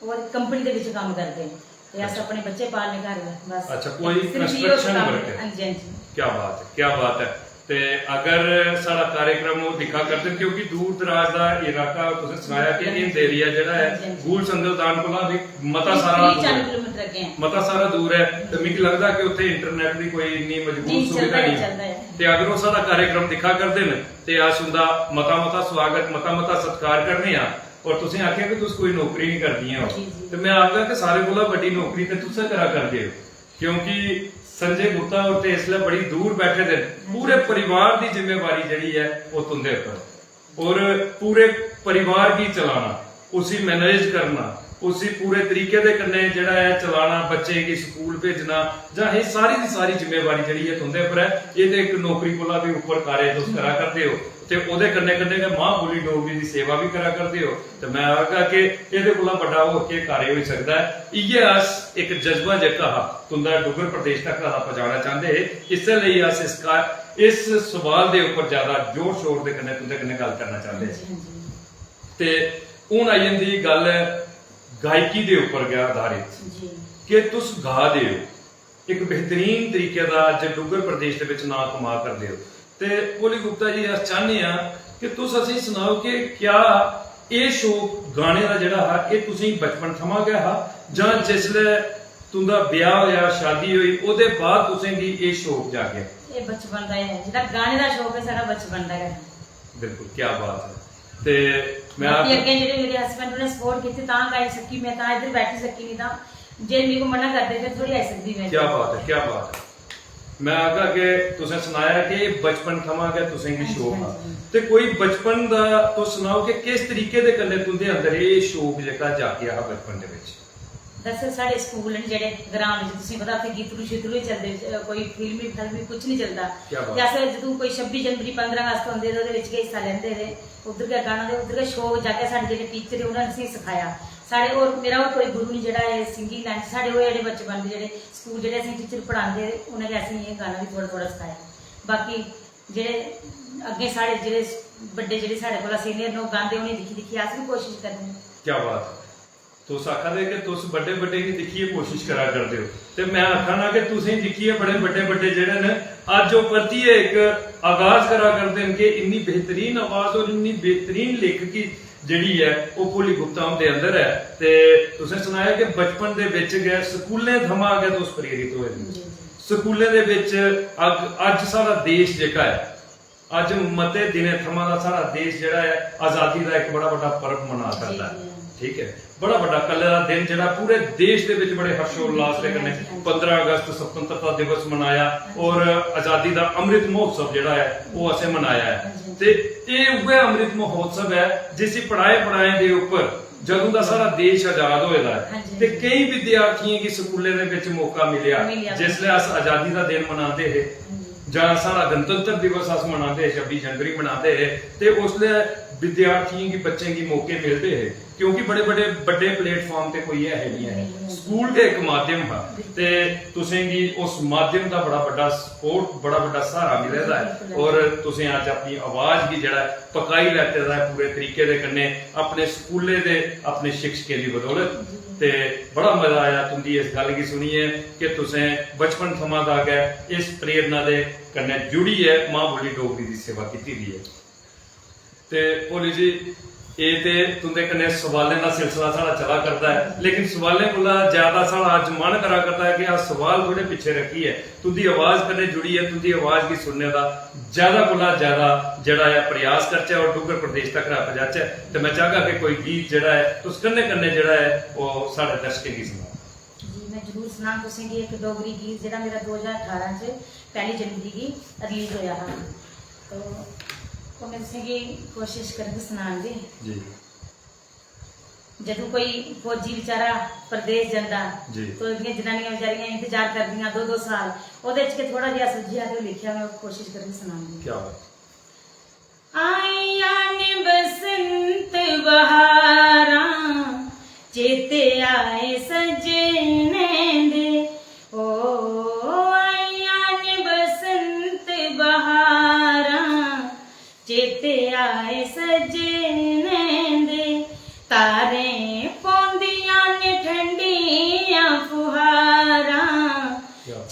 वो कंपनी दे विच काम करदे ते अस अपने बच्चे पालने घर बस। अच्छा, कोई कंस्ट्रक्शन वर्क है? हां जी हां जी। क्या बात है, क्या बात है। ते अगर साड़ा कार्यक्रम वो दिखा करते, क्योंकि दूर दराज दा इलाका तुसें सुनाया कि इन एरिया जेड़ा है गूल संगलदान कोला भी मता सारा 40 किलोमीटर अगे है, मता सारा दूर है। ते मिगी लगदा कि उत्थे इंटरनेट दी कोई इन्नी मजबूत सुविधा नहीं। ते अगर वो साड़ा कार्यक्रम दिखा करदे न ते अस उंदा मता मता स्वागत, मता मता सत्कार करने आ। और तुसें आखिया कि तुस कोई नौकरी नहीं करदियां हो, ते मैं आखदा कि सारे कोला बड़ी नौकरी ते तुसें करा करदे हो, क्योंकि संजय गुप्ता और ते इसलिए बड़ी दूर बैठे दे, पूरे परिवार की जिम्मेवारी जड़ी है वो तुंदे उपर, और पूरे परिवार की चलाना, उसी मैनेज करना, उसी पूरे तरीके दे कन्ने जेड़ा है चलाना, बच्चे की स्कूल भेजना, जां ये सारी दी सारी जिम्मेवारी जड़ी है तुंदे उपर है। ये ते एक नौकरी कोला भी उपर कार्य तुस करा करदे हो, ते ओदे कन्ने कन्ने गै मां बोली डोगरी दी सेवा भी करा करदे हो। ते मैं आखा कि इहदे कोला बड़ा होर के कार्य होई सकदा है। इयै अस एक जज्बा जेह्का हा तुंदा डुग्गर प्रदेश तक दा पहुंचाना चाहते हे, इस्सै लेई अस इस सवाल दे उपर ज्यादा जोर शोर दे कन्नै तुंदे कन्नै गल करना चाहते हैं। ते हुण आई जंदी गल गायकी दे उपर गै आधारित कि तुस गा दे हो एक बेहतरीन तरीके दा, अज डुग्गर प्रदेश दे विच नां कमा करदे हो। ते भोली गुप्ता जी अस चाहने आ कि तुस असीं सुनाओ कि क्या ये शौक गाने दा जेड़ा हा ये तुसीं बचपन थमां गै हा, जां जिसलै तुंदा ब्याह होया, शादी होई, ओदे बाद तुसें गी ये शौक जागया? ये बचपन दा है, जेड़ा गाने दा शौक है सारा बचपन दा है। बिल्कुल, क्या बात है। ते मैं अगे जेडे मेरे हस्बैंड ने सपोर्ट की तां गाई सकी, मैं तां इधर बैठी सकी, नहीं तां जे मेरे को मना करदे फिर थोड़ी आई सकदी मैं। क्या बात है, क्या बात है। मैं आगा कि तुसें सुनाया कि बचपन थमां गै तुसें गी शौक हा, ते कोई बचपन दा तुस सुनाओ कि किस तरीके दे कन्नै तुंदे अंदर ये शौक जेह्का जागया हा बचपन दे विच? दरअसल साढ़े स्कूल न जेडे ग्रां विच, तुसें पता उत्थे गीतड़ू शितड़ू ही चलदे, कोई फिल्मी कुछ नहीं चलदा। ते अस जदूं कोई 26 जनवरी 15 अगस्त होंदे ते ओहदे विच गै हिस्सा लैंदे ते उधर गै गाना ते उधर गै शौक जागया। साढ़े जेडे टीचर उन्होंने असें सिखाया, साढ़े और मेरा और कोई गुरु नहीं जेड़ा है सिंगिंग लाइन साढ़े वो जेडे बचपन दे जेडे स्कूल जेडे असें टीचर पढ़ांदे उन्हें गै असें ये गाना भी थोड़ा थोड़ा सिखाया। बाकी जेडे अगे साढ़े जेडे बड्डे जेडे साढ़े कोला सीनियर ने गांदे उन्हें दिक्खी दिक्खी अस भी कोशिश करदे हैं। क्या बात है। तुस आखा दे कि तुस बड़े बड़े गी दिक्खिए कोशिश करा करदे हो, ते मैं आखा ना कि तुसें दिक्खिए बड़े बड़े बड़े जेडे न अज वो परतिए एक आगाज करा करदे न कि इन्नी बेहतरीन आवाज और इन्नी बेहतरीन लेखकी ਜਿਹੜੀ ਹੈ ਉਹ ਭੋਲੀ ਗੁਪਤਾਮ ਦੇ ਅੰਦਰ ਹੈ। ਤੇ ਤੁਸੀਂ ਸੁਣਾਇਆ ਕਿ ਬਚਪਨ ਦੇ ਵਿੱਚ ਗਏ ਸਕੂਲੇ ਥਮਾ ਕੇ ਤੁਸੀਂ ਪ੍ਰੇਰਿਤ ਹੋਏ ਨੇ। ਸਕੂਲੇ ਦੇ ਵਿੱਚ ਅੱਜ ਸਾਡਾ ਦੇਸ਼ ਜਿਹੜਾ ਹੈ, ਅੱਜ ਮਤੇ ਦਿਨੇ ਥਮਾ ਦਾ ਸਾਡਾ ਦੇਸ਼ ਜਿਹੜਾ ਹੈ ਆਜ਼ਾਦੀ ਦਾ ਇੱਕ ਬੜਾ ਵੱਡਾ ਪਰਵ ਮਨਾ ਕਰਦਾ ਹੈ। ਠੀਕ ਹੈ, ਬੜਾ ਵੱਡਾ ਕੱਲੇ ਦਾ ਦਿਨ ਜਿਹੜਾ ਪੂਰੇ ਦੇਸ਼ ਦੇ ਵਿੱਚ ਬੜੇ ਹਰਸ਼ੋल्लास ਦੇ ਕਨੇ 15 ਅਗਸਤ ਸੁਤੰਤਰਤਾ ਦਿਵਸ ਮਨਾਇਆ ਔਰ ਆਜ਼ਾਦੀ ਦਾ ਅੰਮ੍ਰਿਤ ਮਹੋਤਸਵ ਜਿਹੜਾ ਹੈ ਉਹ ਅਸੀਂ ਮਨਾਇਆ ਹੈ। ਤੇ ਇਹ ਉਹ ਅੰਮ੍ਰਿਤ ਮਹੋਤਸਵ ਹੈ ਜਿਸ ਦੀ ਪੜਾਏ ਦੇ ਉੱਪਰ ਜਦੋਂ ਦਾ ਸਾਰਾ ਦੇਸ਼ ਆਜ਼ਾਦ ਹੋਇਆ ਹੈ ਤੇ ਕਈ ਵਿਦਿਆਰਥੀਆਂ ਕੀ ਸਕੂਲੇ ਦੇ ਵਿੱਚ ਮੌਕਾ ਮਿਲਿਆ ਜਿਸ ਲਈ ਅਸ ਆਜ਼ਾਦੀ ਦਾ ਦਿਨ ਮਨਾਉਂਦੇ ਹੈ ਜਾਂ ਸਾਡਾ ਗਣਤੰਤਰ ਦਿਵਸ ਅਸ ਮਨਾਉਂਦੇ 26 जनवरी मनाते हैं। तो उसले विद्यार्थियों की बच्चे की मौके मिलते हैं क्योंकि बड़े बड़े प्लेटफॉर्म पे कोई है नहीं है। स्कूल के एक माध्यम है ते तुसें गी उस माध्यम का बड़ा बड़ा सपोर्ट बड़ा बड़ा सहारा मिलेगा है और तुसें आज अपनी आवाज भी जड़ा पकाई लैते दा पूरे तरीके दे कन्ने अपने स्कूले दे अपने शिक्षकें दी बदौलत। ते बड़ा मजा आया तुंदी इस गल की सुनिए कि तुसें बचपन थमां दा गै इस प्रेरणा दे कन्ने जुड़ी है मां बोली डोगरी दी सेवा कीती दी है। ते भोली जी ये ते तुंदे कन्ने सवालें दा सिलसिला साड़ा चला करता है लेकिन सवालें कोला ज्यादा साड़ा अज मन करा करता है कि आ सवाल थोड़े पीछे रखी है तुंदी आवाज कन्ने जुड़ी है तुंदी आवाज की सुनने दा ज्यादा कोला ज्यादा जड़ा है प्रयास करचे और डुग्गर प्रदेश तक रख जाचे। ते मैं चाहगा कि कोई गीत जड़ा है उस कन्ने कन्ने जड़ा है वो साडे दर्शकें की सुना जी। मैं जरूर सुना तुसेंगी एक डोगरी गीत जेड़ा मेरा 2018 च 1 जनवरी की रिलीज होया हा तो मैं तुसेंगी कोशिश करके सुनान दी जी। जदों कोई फौजी बेचारा प्रदेश जांदा तो इतनी जनानियां बेचारियां इंतजार करदियां 2-2 साल ओदे च के थोड़ा जिहा सजिया ते लिखिया मैं कोशिश करके सुनान दी। क्या बात आईया ने बसंत बहारा चेते आए सजने दे ओ आईया ने बसंत बहारा चेते आए सजने दे तारे पौंदियां ने ठंडियां फुहारा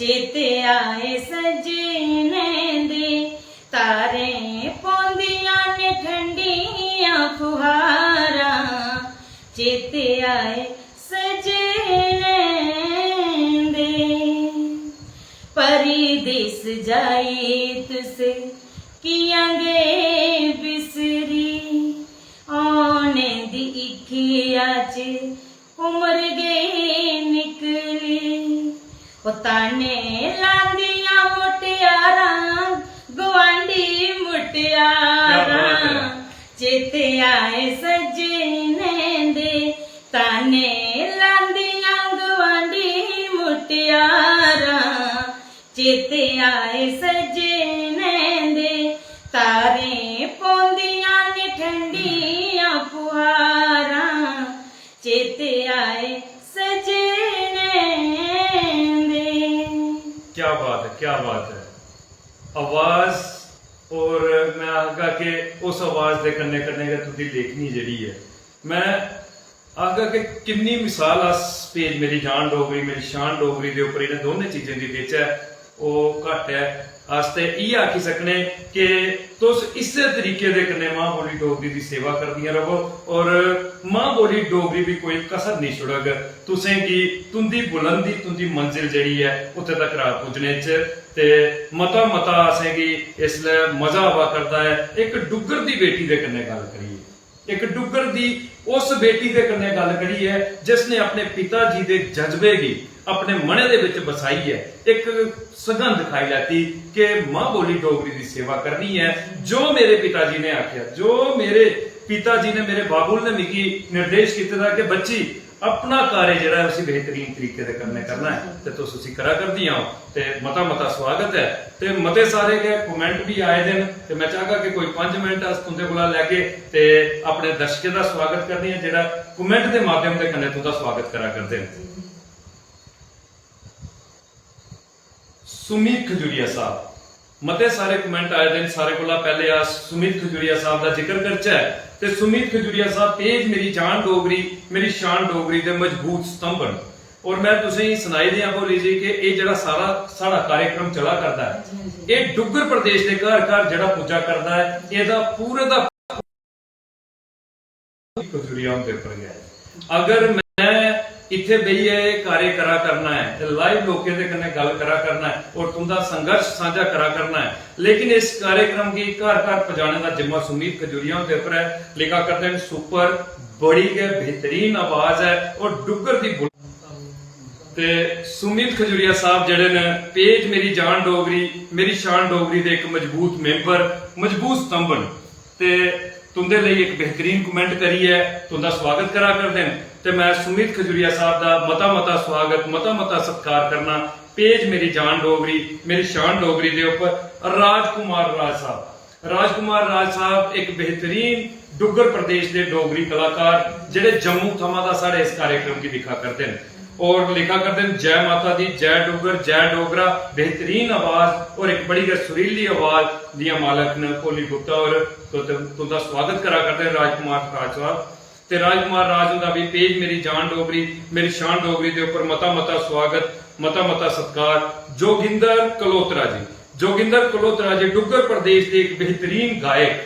चेते आए सजने दे तारे पौंदियां ने ठंडियां फुहारा चेते आए सजने दे परदेस जाए तुसे कियांगे बिसरी आने दी इखिया च उम्र गई निकली ओ ताने लांदियां मुटियारा गवांडी मुटियारा चेते आए सजने दे ताने लांदियां गवांडी मुटियारा चेते आए सजने दे तारे पौंदियां ने ठंडियां फुहारा चेते आए सजने दे। क्या बात है, क्या बात है। आवाज और मैं आगा के उस आवाज दे कन्ने कन्ने के तुदी लेखनी जड़ी है मैं आगा के किन्नी मिसाल अस पेज मेरी जान डोगरी मेरी शान डोगरी दे ऊपर इन्हें दोनों चीजें दी बिच है वो घट है आस्ते ये आखी सकने कि तुस इस तरीके दे कन्ने मां बोली डोगरी दी सेवा करदियां रहो और मां बोली डोगरी भी कोई कसर नहीं छुड़ग तुसें की तुंदी बुलंदी तुंदी मंजिल जड़ी है उत्थे तक रात पुजने च ते मता मता असें की इसलिए मजा आवा करता है। एक डुग्गर दी बेटी दे कन्ने गल करिए एक डुग्गर दी उस बेटी दे कन्ने गल करी है जिसने अपने पिता जी दे जज्बे की अपने मने दे विच बसाई है एक सगंध खाई लैती कि मां बोली डोगरी दी सेवा करनी है। जो मेरे पिताजी ने आख्या जो मेरे पिताजी ने मेरे बाबुल ने मिगी निर्देश किया था कि बच्ची अपना कार्य जरा उसी बेहतरीन तरीके से करना है ते तुस उसी करा करदियां हो ते मता मता स्वागत है ते मते सारे के कमेंट भी आए दिन ते मैं चाहगा कि कोई 5 मिनट अस तुंदे कोला लेके ते अपने दर्शकों का स्वागत करनी है जेड़ा कमेंट के माध्यम से कन्ने तुंदा स्वागत करा करदे हैं। सुमित खजूरिया साहब मते सारे कमेंट आए दिन सारे कोला पहले आ सुमित खजूरिया साहब का जिक्र करचा है ते सुमित खजूरिया साहब पेज मेरी जान डोगरी मेरी शान डोगरी दे मजबूत स्तंभन और मैं तुसें सुनाई दियां बोली जी कि ये जड़ा सारा साड़ा कार्यक्रम चला करता है ये डुग्गर प्रदेश के घर घर जड़ा पूजा करता है एदा पूरे दा खजूरिया होंदे पर गया अगर मैं इत्थे बेहिए कार्य करा करना है लाइव लोकें दे कन्नै गल करा करना है और तुंदा संघर्ष साझा करा करना है लेकिन इस कार्यक्रम की घर घर पहुंचाने का जिम्मा सुमित खजूरिया होंदे पर है लिखा करते हैं सुपर बड़ी गै बेहतरीन आवाज है और डुगर दी ते सुमित खजूरिया साहब जेडे ने पेज मेरी जान डोगरी मेरी शान डोगरी दे एक मजबूत मेंबर मजबूत स्तंभन ते तुंदे लिए एक बेहतरीन कमेंट करी है तुंदा स्वागत करा करदे हैं ते मैं सुमित खजूरिया साहब दा मता स्वागत मता सत्कार करना पेज मेरी जान डोगरी मेरी शान डोगरी दे ऊपर राजकुमार राज साहब एक बेहतरीन डुगर प्रदेश के डोगरी कलाकार जेडे जम्मू थमा दा साढ़े इस कार्यक्रम की दिखा करते हैं और लिखा करते हैं जय माता दी जय डुगर जय डोगरा बेहतरीन आवाज और एक बड़ी सुरीली आवाज दिया मालक ने कोली गुप्ता और तुंदा स्वागत करा करते हैं राजकुमार राज साहब ते राजकुमार राज हुंदा भी पेज मेरी जान डोगरी मेरी शान डोगरी के ऊपर मता स्वागत मता सत्कार जोगिंदर कलोत्रा जी डुगर प्रदेश के एक बेहतरीन गायक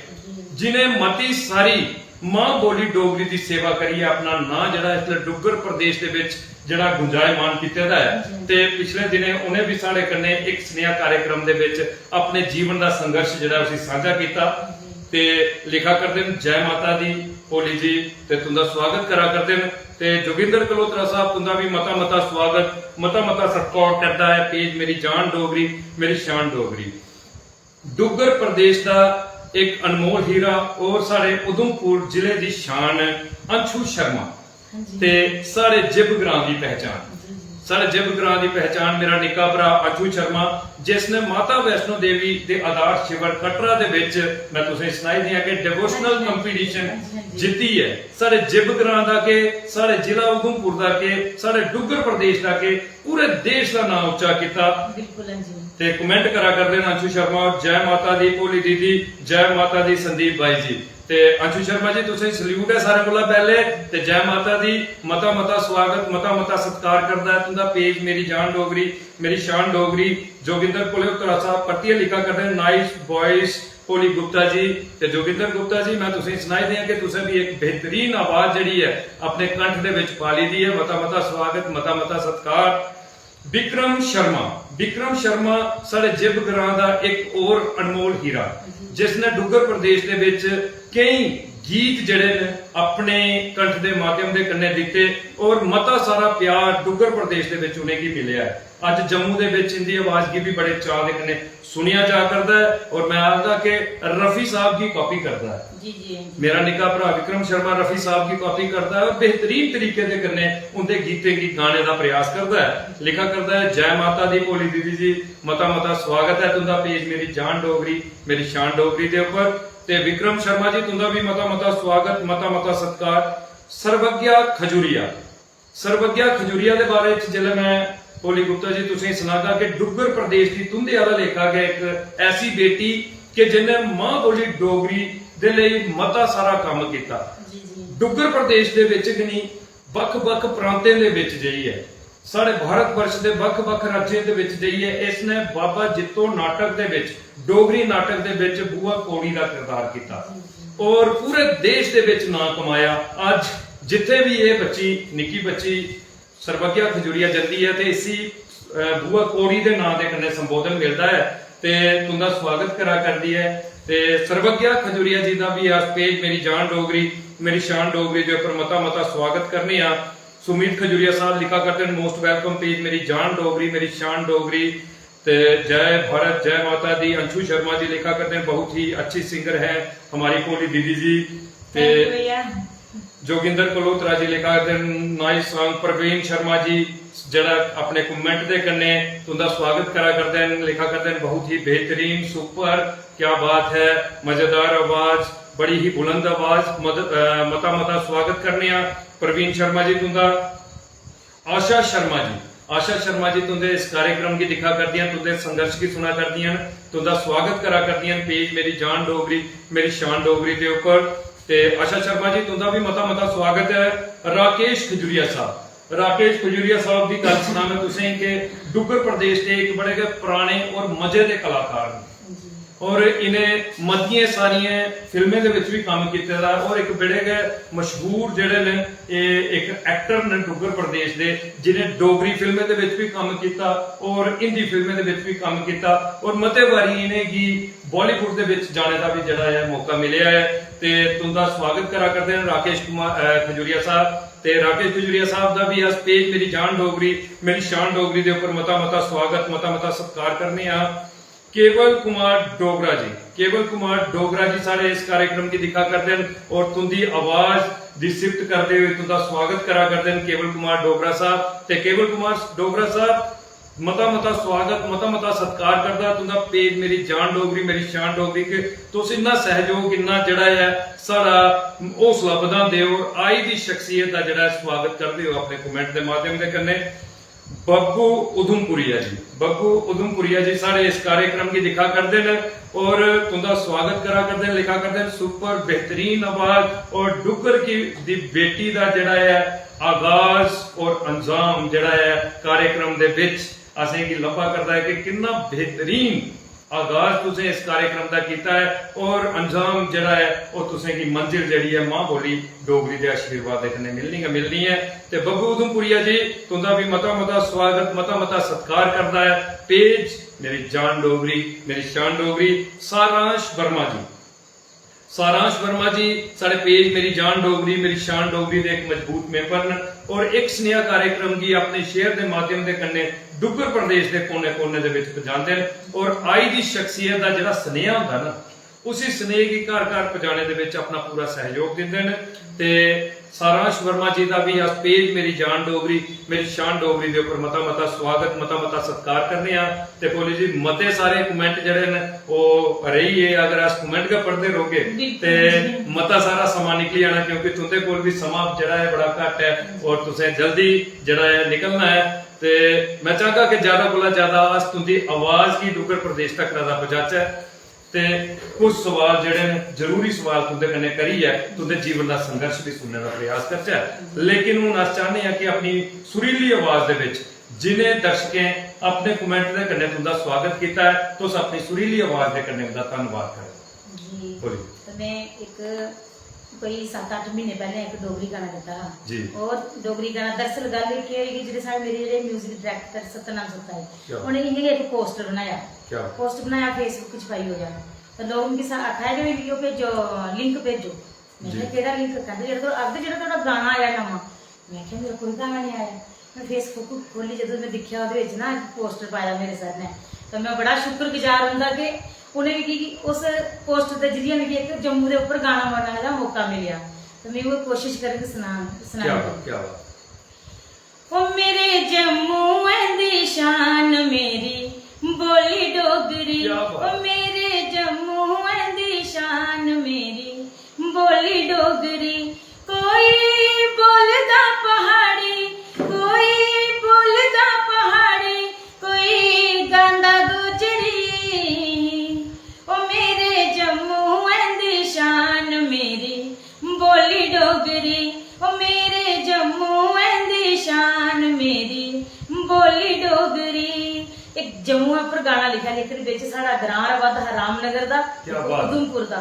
जिन्हें मती सारी मां बोली डोगरी की सेवा करिए अपना ना जड़ा इसलिए डुगर प्रदेश के विच जड़ा गुंजायमान किया है ते पिछले दिने उन्हें भी साढ़े कन्ने एक स्नेहा कार्यक्रम दे विच अपने जीवन का संघर्ष जड़ा उसी साझा किया ते लिखा करते हैं जय माता दी भोली जी ते तुंदा स्वागत करा करते हैं ते जोगिंदर कलोत्रा साहब तुंदा भी मता स्वागत मता सत्कार करता है पेज मेरी जान डोगरी मेरी शान डोगरी डुगर प्रदेश का एक अनमोल हीरा और साढ़े उधमपुर जिले की शान अंशु शर्मा ते साढ़े जिब ग्रां की पहचान मेरा निक्का भरा अंशु शर्मा जिसने माता वैष्णो देवी के आधार शिविर कटरा दे विच मैं तुसें सुनाई दिया कि डिवोशनल कंपीटिशन जीती है साढ़े जिब ग्रां दा के साढ़े जिला उधमपुर दा के साढ़े डुगर प्रदेश दा के पूरे देश का नाम उच्चा किया ते कमेंट करा करते हैं अंशु शर्मा जय माता दी भोली दीदी जय माता दी संदीप भाई जी ते अंशु शर्मा जी तुसें सल्यूट है सारे कोला पहले ते जय माता दी मता स्वागत मता सत्कार करता है तुंदा पेज मेरी जान डोगरी मेरी शान डोगरी जोगिंदर कलोत्रा साहब पट्टिया लिखा करते हैं नाइस वॉइस कोली गुप्ता जी ते जोगिंदर गुप्ता जी मैं तुसें सुनाई दिया कि तुसें भी एक बेहतरीन आवाज जड़ी है अपने कंठ दे विच पा ली दी है मता स्वागत मता सत्कार विक्रम शर्मा साढ़े जिब ग्रां दा एक और अनमोल हीरा जिसने डुगर प्रदेश दे विच कई गीत जड़े ने अपने कंठ के माध्यम के कन्ने दिते और मता सारा प्यार डुगर प्रदेश के विच उन्हें की मिले अज जम्मू के विच इनकी आवाज की भी बड़े चाह के कन्ने सुनिया जा करता है और मैं आखदा कि रफी साहब की कॉपी करता है मेरा निक्का भरा विक्रम शर्मा रफी साहब की कॉपी करता है और बेहतरीन तरीके के कन्ने उनके गीते की गाने का प्रयास करता है लिखा करता है जय माता दी भोली दीदी जी मता स्वागत है तुंदा पेज मेरी जान डोगरी मेरी शान डोगरी के ऊपर ते विक्रम शर्मा जी तुंदा भी मता स्वागत मता सत्कार सर्वज्ञा खजूरिया के बारे जिले मैं भोली गुप्ता जी तुसें सुनागा कि डुगर प्रदेश की तुंदे वाला लेखा गया एक ऐसी बेटी कि जिन्हें मां बोली डोगरी दे लई मता सारा काम किया डुगर प्रदेश के विच नहीं बख प्रांतें दे विच जाइए साढ़े भारत वर्ष के बख राज्यों के विच जाइए इसने बाबा जित्तो नाटक दे विच डोगरी नाटक दे विच बुआ कौड़ी का किरदार किया और पूरे देश के विच नाम कमाया अज जिथे भी ये बच्ची निक्की बच्ची सर्वज्ञा खजूरिया जल्दी है ते इसी बुआ कौड़ी के नाम के कन्ने संबोधन मिलता है ते तुंदा स्वागत करा करदी है ते सर्वज्ञा खजूरिया जी का भी आज पेज मेरी जान डोगरी मेरी शान डोगरी के ऊपर मता स्वागत करने आ सुमित खजूरिया साहब लिखा करते हैं मोस्ट वेलकम पेज मेरी जान डोगरी मेरी शान डोगरी ते जय भारत जय माता दी अंशु शर्मा जी लिखा करते हैं बहुत ही अच्छी सिंगर है हमारी भोली दीदी जी ते जोगिंदर कलोत्रा जी लिखा करते हैं नाइस सॉन्ग प्रवीण शर्मा जी जरा अपने कमेंट दे कन्ने तुंदा स्वागत करा करते हैं लिखा करते हैं बहुत ही बेहतरीन सुपर क्या बात है मजेदार आवाज बड़ी ही बुलंद आवाज मता स्वागत करने आ प्रवीण शर्मा जी तुंदा आशा शर्मा जी तुंदे इस कार्यक्रम की दिखा कर दियां तुंदे संघर्ष की सुना कर दियां तुंदा स्वागत करा कर दियां पेज मेरी जान डोगरी मेरी शान डोगरी के ऊपर ते आशा शर्मा जी तुंदा भी मता स्वागत है राकेश खजूरिया साहब की गल सुना मैं तुसें कि डुगर प्रदेश के एक बड़े पुराने और मजे के कलाकार और इन्हें मतियां सारियां फिल्में दे विच भी काम कीते दा और एक बड़े गै मशहूर जेहड़े ने एक एक्टर ने डुग्गर प्रदेश दे जिन्हें डोगरी फिल्में दे विच भी काम कीता और हिंदी फिल्में दे विच भी काम कीता और मते बारी इन्हें गी बॉलीवुड दे विच जाने का भी जड़ा है मौका मिलिया है। ते तुंदा स्वागत करा करते हैं राकेश कुमार खजूरिया साहब। ते राकेश खजूरिया साहब का भी अस पेज मेरी जान डोगरी मेरी शान डोगरी दे ऊपर मता स्वागत मता सत्कार करने आ। केवल कुमार डोगरा जी, केवल कुमार डोगरा जी सारे इस कार्यक्रम की दिखा करते हैं और तुंदी आवाज दी सिफत करते हुए तुंदा स्वागत करा करते हैं केवल कुमार डोगरा साहब। ते केवल कुमार डोगरा साहब मता स्वागत मता सत्कार करदा तुंदा पेज मेरी जान डोगरी मेरी शान डोगरी के तुस इन्ना सहयोग इन्ना जड़ा है सारा हौसला बधांदे हो और आई दी शख्सियत दा जड़ा स्वागत करदे हो अपने कमेंट के माध्यम दे कन्ने। बग्गू उधमपुरिया जी, बग्गू उधमपुरिया जी सारे इस कार्यक्रम की दिखा करते हैं और तुंदा स्वागत करा करते हैं लिखा करते हैं सुपर बेहतरीन आवाज और डुग्गर की दी बेटी दा जड़ा है आगाज और अंजाम जड़ा है कार्यक्रम दे विच असें की लब्भा करता है कि कितना बेहतरीन आगाज तुसें इस कार्यक्रम का किया है और अंजाम जड़ा है वो तुसें की मंजिल जड़ी है मां बोली डोगरी के आशीर्वाद देखने मिलनी है। ते बग्गू उधमपुरिया जी तुंदा भी मता स्वागत मता सत्कार करता है पेज मेरी जान डोगरी मेरी शान डोगरी। सारांश वर्मा जी, सारांश वर्मा जी साढ़े पेज मेरी जान डोगरी मेरी शान डोगरी दे एक मजबूत मेंबर और एक स्नेहा कार्यक्रम की अपने शेयर के माध्यम के कन्ने डुग्गर प्रदेश के कोने कोने दे विच पहुंचाते हैं और आई दी शख्सियत का जिहड़ा स्नेहा हुंदा ना उसी स्नेह की घर घर पहुंचाने दे विच अपना पूरा सहयोग दिंदे ने। ते सारांश वर्मा जी का भी अस पेज मेरी जान डोगरी मेरी शान डोगरी के ऊपर मता स्वागत मता सत्कार करने आ। ते बोली जी मते सारे कमेंट जड़े ने वो रही है अगर अस कमेंट का पढ़ते रहोगे ते मता सारा समा निकली आना क्योंकि तुंदे कोल भी समा जड़ा है बड़ा घट है और तुसें जल्दी जड़ा है निकलना है। ते मैं चाहता कि ज्यादा कोला ज्यादा अस तुंदी आवाज की डुग्गर प्रदेश तक रदा पहुंचाचे ते कुछ सवाल जड़े ने जरूरी सवाल तुंदे कन्ने करी है तुंदे जीवन का संघर्ष भी सुनने का प्रयास करचे। लेकिन हुण अस चाहने हैं कि अपनी सुरीली आवाज दे विच जिन्हें दर्शकें अपने कमेंट दे कन्ने तुंदा स्वागत किया है तुस अपनी सुरीली आवाज दे कन्ने उनका धन्यवाद करें जी। बोलिए। तो मैं एक कोई 7-8 महीने पहले एक डोगरी गाना गाता जी और डोगरी गाना दरअसल गल ये होगी जिहड़े साडे मेरे जेहड़े म्यूजिक डायरेक्टर सतनाम सत्ता है उन्हें इन्हें एक पोस्टर बनाया फेसबुक च पाई हो गया तो लोग उनके साथ आखा कि वीडियो भेजो लिंक भेजो। मैं केड़ा लिंक कहते जेहड़ा अगले जेहड़ा थोड़ा गाना आया नवा मैं क्या मेरा कोई गाना नहीं आया मैं फेसबुक खोली जो मैं देखा वो ना पोस्टर पाया मेरे सर ने तो मैं बड़ा शुक्रगुजार हूँ कि उन्हें भी की उस पोस्टर के जरिए मिगी एक जम्मू के उपर गाना बनाने का मौका मिलिया तो मैं वो कोशिश करके सुना ओ मेरे जम्मू दी शान मेरी बोली डोगरी ओ मेरे जम्मू दी शान मेरी बोली डोगरी कोई बोलदा पहाड़ी कोई बोलदा पहाड़ी कोई गांदा गुजरी ओ मेरे जम्मू दी शान मेरी बोली डोगरी ओ मेरे जम्मू दी शान मेरी बोली डोगरी। एक जम्मू पर गाना लिखा लेकिन बिच साडा ग्रां रवद रामनगर दा उधमपुर दा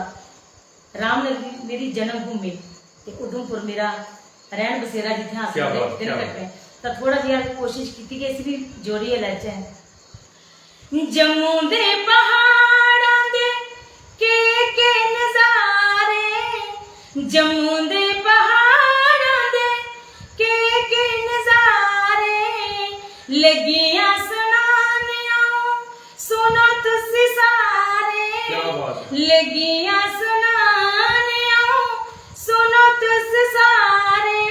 रामनगर मेरी जन्मभूमि ते उधमपुर मेरा रहन बसेरा जिथे हासिल दिन कटे तो थोड़ा जिहा कोशिश की कि इस भी जोड़िए लैचे जम्मू दे पहाड़ां दे के नजारे जम्मू दे पहाड़ां दे के नजारे लगियां सुनाने आओ सुनो तुसी सारे लगियां सुनाने आओ सुनो तुसी सारे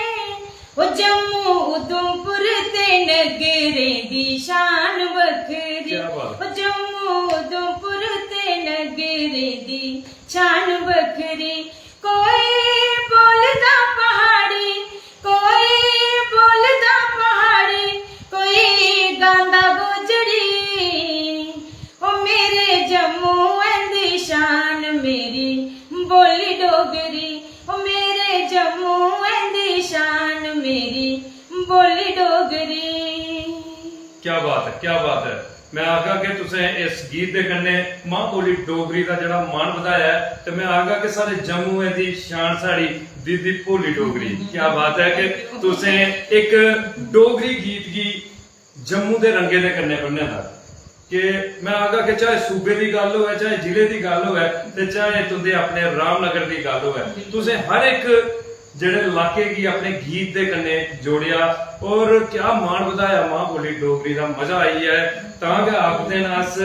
ओ जम्मू उधमपुर ते नगरे दी शान बखरी ओ जम्मू उधमपुर ते नगरे दी शान बखरी कोई बोलदा पहाड़ी कोई बोलदा पहाड़ी कोई गांदा गुजरी ओ मेरे जम्मू दी शान मेरी बोली डोगरी ओ मेरे जम्मू दी शान मेरी बोली डोगरी। क्या बात है क्या बात है मैं आखा कि तुसें इस गीत के कन्ने मां बोली डोगरी का जड़ा मान बढ़ाया है, तो मैं आखा कि सारे जम्मू की शान साड़ी दीदी भोली डोगरी। क्या बात है कि तुसें एक डोगरी गीत की जम्मू के रंगे के कन्ने बन्ने दा कि मैं आखा कि चाहे सूबे की गल हो, चाहे जिले की गल हो, चाहे तुंदे अपने रामनगर की गल हो, तुसें हर एक जेड़े इलाके की अपने गीत के कन्ने जोड़िया और क्या मान बढ़ाया मां बोली डोगरी का। मजा आई है तां कि आखदे न अस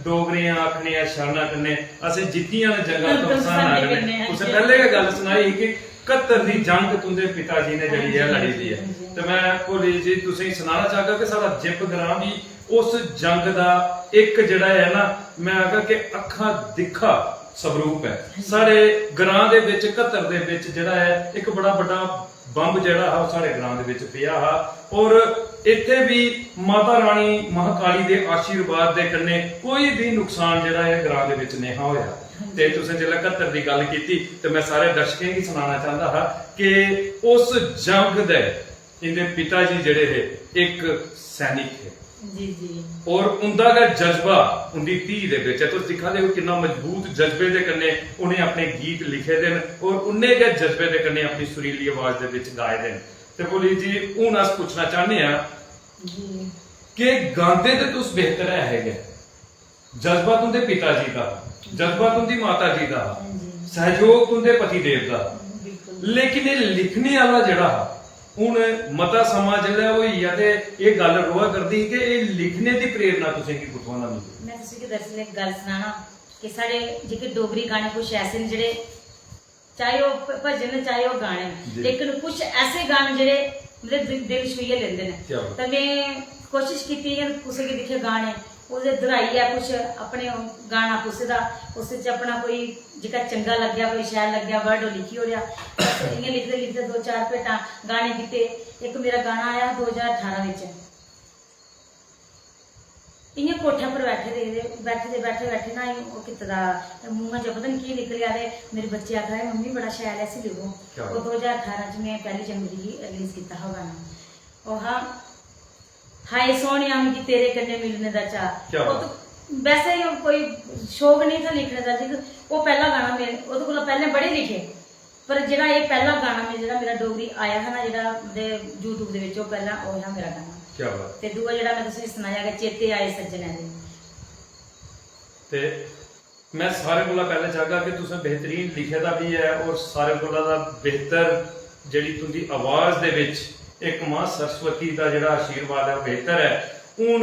डोगरियां आखनियां शाना कन्ने असें जित्तियां न जंगां तमसाना कन्ने। तुसें पहले गै गल सुनाई कि 71 दी जंग तुंदे पिताजी ने जड़ी है लड़ी दी है, तो मैं भोली जी तुसें सुनाना चाहगा कि साडा जिप ग्रां भी उस जंग दा एक जड़ा है ना, मैं आखा कि अखा दिखा स्वरूप है। साढ़े ग्रां दे विच 71 दे विच जेड़ा है एक बड़ा बड़ा बंब जेड़ा है साढ़े ग्रां दे विच पिया हा और इत्थे भी माता रानी महाकाली दे आशीर्वाद दे कन्ने कोई भी नुकसान जेड़ा है ग्रां दे विच नहीं होया। ते तुसें जिल्लै 71 दी गल कीती ते मैं सारे दर्शकें गी सुनाना चाहंदा हा कि उस जंग दे इनदे पिताजी जेड़े है एक सैनिक है जी जी और उनका गै जज्बा उनकी धी दे विच है। तुस दिखा दे हो कितना मजबूत जज्बे दे कन्ने उन्हें अपने गीत लिखे दे और उन्ने गै जज्बे दे कन्ने अपनी सुरीली आवाज दे विच गाए दे। ते बोली जी हुण अस पुछना चाहने आ कि गांदे ते तुस बेहतर है, जज्बा तुंदे पिताजी का, जज्बा तुंदी माता जी का, सहयोग तुंदे पति देव का, लेकिन ये लिखने वाला जड़ा हुण मता समा जिल्लै होई आ ते ये गल रोआ करदी कि ये लिखने दी प्रेरणा तुसें की कुत्थों ना मिली? मैं तुसें गी दरअसल एक गल सनाना कि साढ़े जेह्के डोगरी गाने कुछ ऐसे न जेह्ड़े चाहे वो भजन चाहे वो गाने, लेकिन कुछ ऐसे गाने जेह्ड़े मेरे दिल छुइयै लेंदे न। ते मैं कोशिश कीती कुसै गी दिक्खे गाने ओह्दे दराइयै कुछ अपने गाना कुसै दा उस च अपना कोई जेह्का चंगा लग्गेआ कोई शैल लग्गेआ वर्ड लिखी ओड़ेआ। इ'यां लिखदे लिखदे 2-4 भेटां गाने कीते। एक मेरा गाना आया 2018 बिच, इ'यां कोठे पर बैठे ना ओह् कीते दा मूहां च पता नहीं की निकलेआ ते मेरे बच्चे आखा दे मम्मी बड़ा शैल ऐ इसी लिखो। ओह् 2018 च में 1 जनवरी गी रिलीज कीता हा गाना। ओह् हा हाय सोनिया मिगी तेरे कन्ने मिलने दा चाऽ। वो तो वैसे ही कोई शौक नहीं था लिखने का, वो पहला गाना मेरे ओह्दे कोला पहले बड़े लिखे, पर जेड़ा ये पहला गाना मेरा डोगरी आया है ना जेड़ा यूट्यूब दे विच ओह् पहला ओह् हा मेरा गाना। क्या बात। ते दूआ जेड़ा मैं तुसें सनाया कि चेते आए सज्जने दे, ते मैं सारे कोला पहले चाहगा कि तुसें बेहतरीन लिखे दा भी है और सारे कोला दा बेहतर जेड़ी तुंदी आवाज दे विच एक मां सरस्वती का जिहड़ा आशीर्वाद है बेहतर है। हुण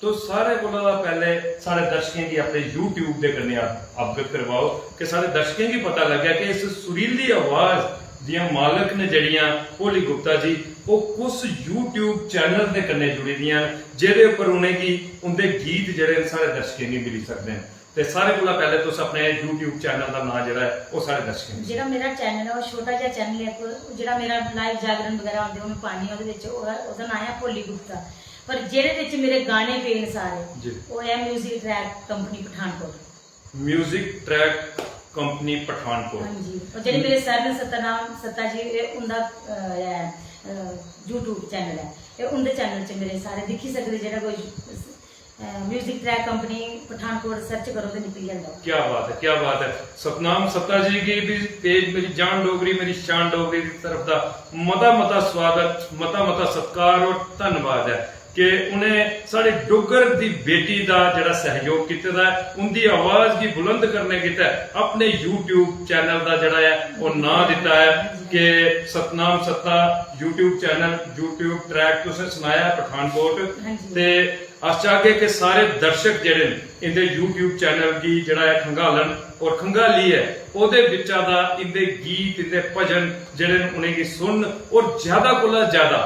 तो सारे कोला पहले सारे दर्शकें की अपने YouTube दे कन्ने अवगत करवाओ कि सारे दर्शकें की पता लगे कि इस सुरीली आवाज दियां मालक ने जड़ियां भोली गुप्ता जी वो कुछ YouTube चैनल दे कन्ने जुड़ी दियां जेदे उपर उन्हें उनके गीत जेड़े सारे दर्शकें गी मिली सकते हैं। ते सारे कोला पहले तुस अपने YouTube चैनल का नाम जेड़ा है वो सारे दर्शकें जेड़ा मेरा चैनल है वो छोटा जिहा चैनल है जेड़ा मेरा लाइव जागरण वगैरह आंदे ओह मैं पानी ओहदे विच ओहदा नाम है भोली गुप्ता, पर जेड़े विच मेरे गाने पे न सारे वो है music track company Pathankot. Music track company Pathankot, हां जी। और जेड़े मेरे सर ने सतनाम सत्ता जी उनदा YouTube चैनल है, ये उनदे चैनल च मेरे सारे दिखी सकदे। जेड़ा कोई music track company Pathankot search करो तो निकल जाता। क्या बात है, क्या बात है। सतनाम सत्ता जी की भी पेज मेरी जान डोगरी मेरी शान डोगरी की तरफ का मता मता स्वागत मता मता सत्कार और धन्यवाद है कि उन्हें साढ़े डुगर दी बेटी का जरा सहयोग किया है, उनकी आवाज की बुलंद करने किया अपने YouTube चैनल का जरा है वो नाम दिता है कि सतनाम सत्ता YouTube चैनल YouTube ट्रैक तुसें सुनाया पठानकोट। ते अस चाहगे कि सारे दर्शक जेड़े इंदे YouTube चैनल की जड़ा है खंगालन और खंगाली है ओदे विचा दा इंदे गीत इंदे भजन जेड़े उन्हें सुन और ज्यादा कोला ज्यादा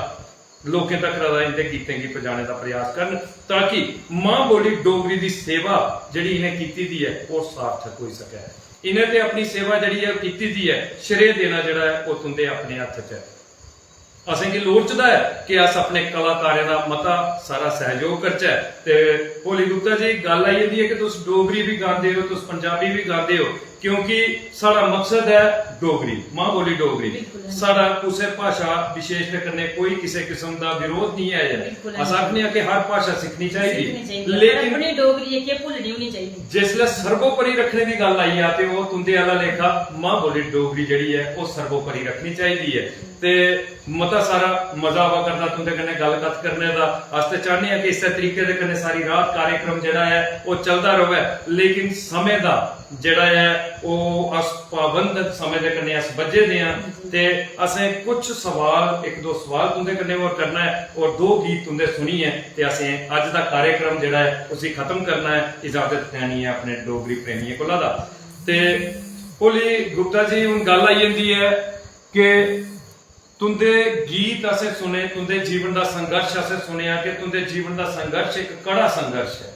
लोकें तक इनके गीतें की पहुंचाने का प्रयास करन ताकि मां बोली डोगरी की सेवा जिहड़ी इन्हें कीती दी है वो सार्थक हो सके। इन्हें ते अपनी सेवा जिहड़ी है कीती दी है श्रेय देना जिहड़ा है वो तुंदे अपने हत्थ च है। असें गी लोड़चदा है कि अस अपने कलाकारें का मता सारा सहयोग करचै। ते भोली गुप्ता जी गल आई जांदी है कि तुस डोगरी भी गांदे हो तुस पंजाबी भी गांदे हो क्योंकि साड़ा मकसद है डोगरी, मां बोली डोगरी। बिल्कुल। साड़ा कुछ भाषा विशेष करने कोई किसी किस्म का विरोध नहीं बिल्कुल। है। अस आखने कि हर भाषा सीखनी चाहिए, लेकिन लेकिन अपनी डोगरी है कि भुल्लनी नहीं चाहिए। जिसले सर्वोपरि रखने की गल आई है वो तुंदे आला लेखा मां बोली डोगरी जड़ी है वो सर्वोपरि रखनी चाहिए है। ते मता सारा मजा आवा करदा तुंदे कन्नै गलबात करने दा। अस ते चाहने हैं कि इस तरीके दे कन्नै सारी रात कार्यक्रम जेड़ा है वो चलदा रहे, लेकिन समय दा जेड़ा है वो अस पाबंद समय दे कन्नै अस बजे दे हां। ते असें कुछ सवाल, एक दो सवाल तुंदे कन्नै और करना है और दो गीत तुंदे सुनी है ते असें अज दा कार्यक्रम जेड़ा है उसी खत्म करना है। इजाजत लैनी है अपने डोगरी प्रेमियों कोला दा। ते भोली गुप्ता जी हुण गल आई जंदी है कि तुंदे गीत असें सुने, तुंदे जीवन का संघर्ष असें सुनिया कि तुंदे जीवन का संघर्ष एक कड़ा संघर्ष है,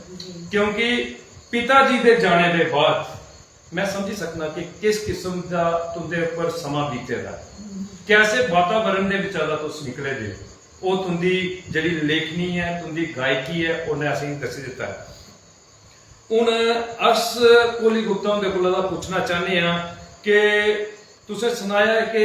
क्योंकि पिता जी दे जाने दे बाद मैं समझी सकना कि किस किस्म का तुंदे ऊपर समा बीतेगा, कैसे वातावरण दे विच तुस निकले जे। वो तुंदी जड़ी लेखनी है, तुंदी गायकी है, उन्हें असें दस दिता है। हुण अस कोहली गुप्ता हुंदे कोला पूछना चाहते हैं कि तुसें सुनाया कि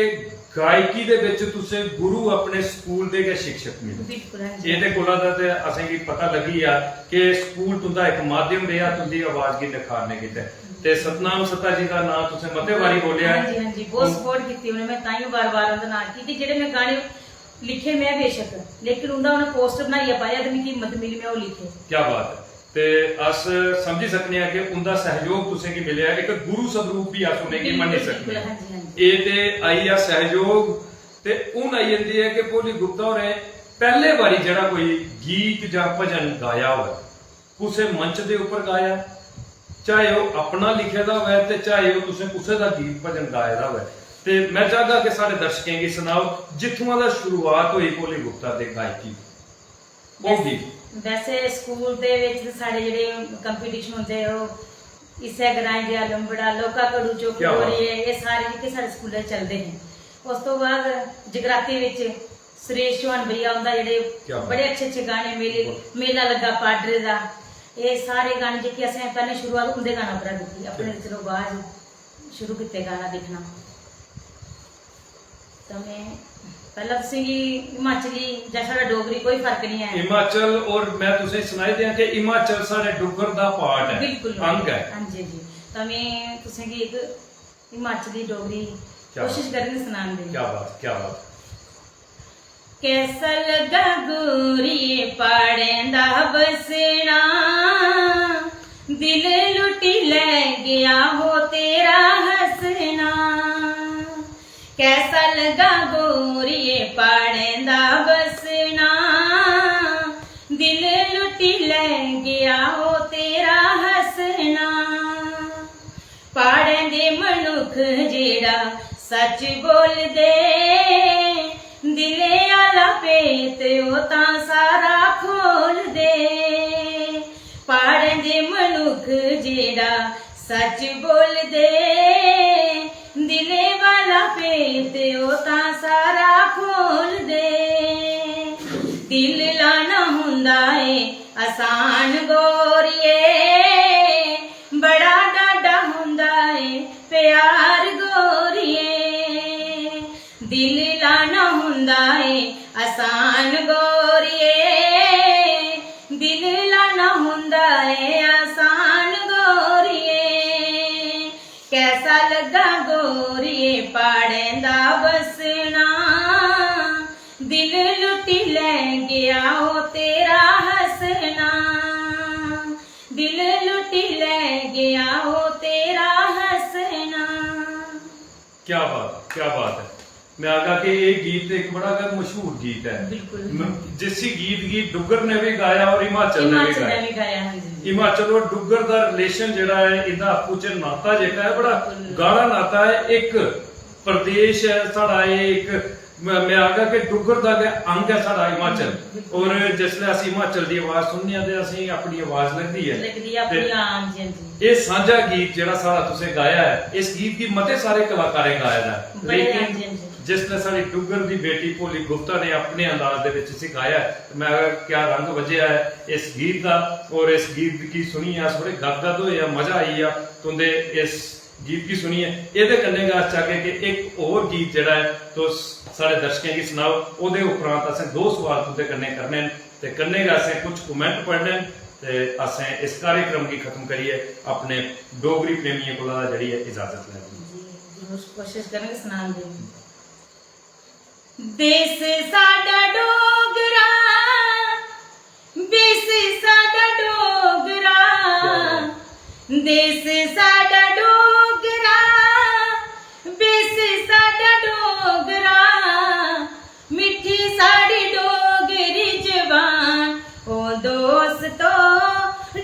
गायकी दे विच तुसें गुरु अपने स्कूल दे के शिक्षक मिले। बिल्कुल। ਇਹਦੇ ਕੋਲਾ ਦਾ ਤੇ ਅਸਾਂ ਕੀ ਪਤਾ ਲੱਗੀ ਆ ਕਿ ਸਕੂਲ ਤੁੰਦਾ ਇੱਕ ਮਾਧਿਅਮ ਰਿਹਾ ਤੁੰਦੀ ਆਵਾਜ਼ ਕੀ ਨਿਖਾਰਨੇ ਕਿਤੇ। ਤੇ ਸਤਨਾਮ ਸਤਾ ਜੀ ਦਾ ਨਾਮ ਤੁਸੀਂ ਮਤੇ ਵਾਰੀ ਬੋਲਿਆ। ਹਾਂਜੀ ਹਾਂਜੀ, ਬਹੁਤ ਸਪੋਰਟ ਕੀਤੀ ਉਹਨੇ। ਮੈਂ ਤਾਈਓ ਬਾਰ-ਬਾਰ ਉਹਦਾ ਨਾਮ ਕੀਤੀ। ਜਿਹੜੇ ਮੈਂ ਗਾਣੇ ਲਿਖੇ ਮੈਂ ਬੇਸ਼ੱਕ, ਲੇਕਿਨ ਉਹਦਾ ਉਹਨੇ ਪੋਸਟਰ ਬਣਾਈ ਪਾਇਆ ਤੇ ਮੈਨੂੰ ਹਿੰਮਤ ਮਿਲੀ ਮੈਂ ਉਹ ਲਿਖੇ। ਕੀ ਬਾਤ ਹੈ। ਤੇ ਅਸ ਸਮਝੀ ਸਕਨੇ ਆ ਕਿ ਉਹਦਾ ਸਹਿਯੋਗ ਤੁਸੀਂ ਕੀ ਮਿਲਿਆ, ਇੱਕ ਗੁਰੂ ਸਰੂਪ ਵੀ ਆਸੋਂ ਨੇ ਕੀ ਮੰਨ ਸਕਦੇ। ਹਾਂਜੀ ਹਾਂਜੀ, ਇਹ ਤੇ ਆਈ ਆ ਸਹਿਯੋਗ ਤੇ ਉਹ ਆਈ ਜਾਂਦੀ ਹੈ ਕਿ ਭੋਲੀ ਗੁਪਤਾ ਹੋਰੇ ਪਹਿਲੇ ਵਾਰੀ ਜਿਹੜਾ ਕੋਈ ਗੀਤ ਜਾਂ ਭਜਨ ਗਾਇਆ ਹੋਵੇ ਕਿਸੇ ਮੰਚ ਦੇ ਉੱਪਰ ਗਾਇਆ, ਚਾਹੇ ਉਹ ਆਪਣਾ ਲਿਖਿਆ ਦਾ ਹੋਵੇ ਤੇ ਚਾਹੇ ਉਹ ਤੁਸੀਂ ਕਿਸੇ ਦਾ ਗੀਤ ਭਜਨ ਗਾਇਆ ਦਾ ਹੋਵੇ। ਤੇ ਮੈਂ ਚਾਹਦਾ ਕਿ ਸਾਡੇ ਦਰਸ਼ਕਾਂ ਕੀ ਸੁਣਾਓ ਜਿੱਥੋਂ ਦਾ ਸ਼ੁਰੂਆਤ ਹੋਈ ਭੋਲੀ ਗੁਪਤਾ ਦੇ ਗਾਇਕੀ ਉਹ ਗੀਤ। ਵੈਸੇ ਸਕੂਲ ਦੇ ਵਿੱਚ ਸਾਡੇ ਜਿਹੜੇ ਕੰਪੀਟੀਸ਼ਨ ਹੁੰਦੇ ਉਹ ਇਸੇ ਗਰਾਈ ਦੇ ਲੰਬੜਾ ਲੋਕਾ ਕੜੂ ਚੋਕੀ ਹੋ ਰਹੀ ਹੈ, ਇਹ ਸਾਰੇ ਜਿਹੜੇ ਸਾਡੇ ਸਕੂਲੇ ਚੱਲਦੇ ਨੇ। ਉਸ ਤੋਂ ਬਾਅਦ ਜਗਰਾਤੇ ਵਿੱਚ ਸੁਰੇਸ਼ ਚੌਹਾਨ ਭਈਆ ਹੁੰਦਾ ਜਿਹੜੇ ਬੜੇ ਅੱਛੇ ਗਾਣੇ ਮੇਲਾ ਲੱਗਾ ਪਾਡਰੇ ਦਾ, ਇਹ ਸਾਰੇ ਗਾਣੇ ਜਿਹੜੇ ਅਸੀਂ ਪਹਿਲੇ ਸ਼ੁਰੂਆਤ ਹੁੰਦੇ ਗਾਣਾ ਪੜਾ ਦਿੱਤੀ ਆਪਣੇ ਚਲੋ ਬਾਅਦ ਸ਼ੁਰੂ ਕੀਤੇ ਗਾਣਾ ਦੇਖਣਾ। ਤਾਂ ਮੈਂ ਪਹਿਲਾਂ ਤੁਸੀਂ ਹਿਮਾਚਲੀ ਜਾਂ ਸਾਡਾ ਡੋਗਰੀ ਕੋਈ ਫਰਕ ਨਹੀਂ ਹੈ। ਹਿਮਾਚਲ ਔਰ ਮੈਂ ਤੁਸੀਂ ਸੁਣਾਈ ਦਿਆਂ ਕਿ ਹਿਮਾਚਲ ਸਾਡੇ ਡੁੱਗਰ ਦਾ ਪਾਰਟ ਹੈ, ਬਿਲਕੁਲ ਅੰਗ ਹੈ। ਹਾਂਜੀ ਜੀ, ਤਾਂ ਮੈਂ ਤੁਸੀਂ ਕੀ ਇੱਕ ਹਿਮਾਚਲੀ ਡੋਗਰੀ ਕੋਸ਼ਿਸ਼ ਕਰਾਂਗੇ ਸੁਣਾਉਣ ਦੀ। ਕੀ ਬਾਤ, ਕੀ ਬਾਤ। कैसा लगा गोरी पाड़ेंदा बसना, दिल लुटी ले गया हो तेरा हंसना। कैसा लगा गोरी पाड़ेंदा बसना, दिल लुटी ले गया हो तेरा हंसना। पाड़ें दे मनुख जेड़ा सच बोल दे, दिले आला पेत ओ तां सारा खोल दे। पाड़ें दे मनुख जेड़ा सच बोल दे, दिले वाला पेत ओ तां सारा खोल दे। दिल लाना हुंदा ए आसान गोरिए, बड़ा डाडा हुंदा ए प्यार गोरिए। दिल लाना हुंदा है आसान गोरिए, दिल लाना हुंदा है आसान गोरिए। कैसा लगा गोरिए पाड़ेंदा बसना, दिल लुटी ले गया हो तेरा हंसना। दिल लुटी ले गया हो तेरा हंसना। क्या बात, क्या बात है। मैं आगा कि ये गीत एक बड़ा मशहूर गीत है। बिल्कुल। जिस गीत डुग्गर ने भी गाया और हिमाचल ने भी गाया। हिमाचल और डुग्गर का रिलेशन जेड़ा है इनका आपू च नाता जेड़ा है बड़ा गाढ़ा नाता है। एक प्रदेश है साड़ा, एक मैं आगा कि डुग्गर का अंग है साड़ा हिमाचल। और जिसले अस हिमाचल की आवाज सुनने ते असीं अपनी आवाज लगती है। ये साझा गीत जेड़ा साड़ा तुसें गाया है, इस गीत की मते सारे कलाकारें गाया है, लेकिन जिसने साड़ी डुग्गर की बेटी भोली गुप्ता ने अपने अंदाज दे विच सिखाया है। मैं क्या रंग वजया है इस गीत का, और इस गीत की सुनी अस बड़े गदगद होए, मजा आई आ तुंदे इस गीत की सुनी है ये कन्ने गा चाहे कि एक और गीत जड़ा है तो सारे दर्शकों की सुनाओ ओदे उपरांत असें 2 सवाल तुदे कन्ने करने ते कन्ने गा असें कुछ कमेंट पढ़ने ते असें इस कार्यक्रम की खत्म करिए अपने डोगरी प्रेमियों को जड़ी है इजाजत लेनी जी कोशिश करेंगे सुनाने दी देश साडा डोगरा देश साडा डोगरा देश साडा डोगरा देश साडा डोगरा मिठी साड़ी डोगरी जबान ओ दोस्तो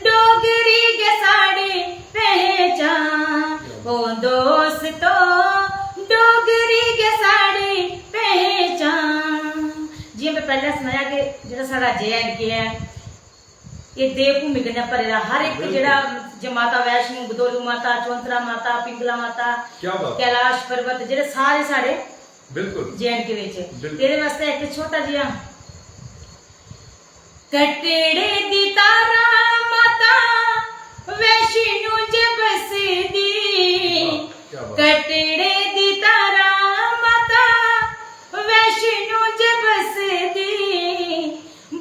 डोगरी के साड़ी पहचान ओ दोस्तो डोगरी के साड़ी पहचान। जी मैं पहले सुनाया कि जो साड़ा JNK है ये देवभूमि कन्नै भरे हर एक जेड़ा जो माता वैष्णो बदोलू माता चौंतरा माता पिंगला माता कैलाश पर्वत जेड़े सारे साढ़े बिल्कुल JNK विच तेरे वास्ते एक छोटा जिहा कटड़े दी तारा माता वैष्णो जे बसदी कटड़े दी तारा माता वैष्णो जे बसदी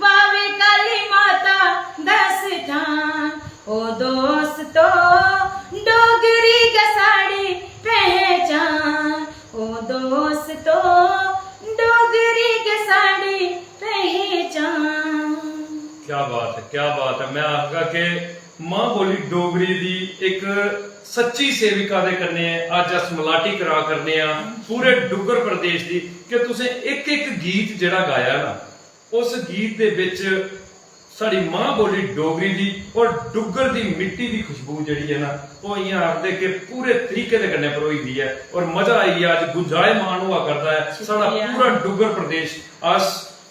बावे काली माता दस ठान ओ दोस्तो डोगरी के साड़ी पहचान ओ दोस्तो डोगरी के साड़ी पहचान। क्या बात है मैं आखगा के मां बोली डोगरी दी एक सच्ची सेविका दे करने अज अस मलाटी करा करने पूरे डुगर प्रदेश दी कि तुसें एक एक गीत जेड़ा गाया ना उस गीत दे विच साड़ी मां बोली डोगरी दी और डुगर दी मिट्टी दी खुशबू जड़ी है ना वो इयां आखदे कि पूरे तरीके दे कन्ने परोई दी है और मजा आई है अज गुंजायमान हुआ करता है साड़ा पूरा डुगर प्रदेश अस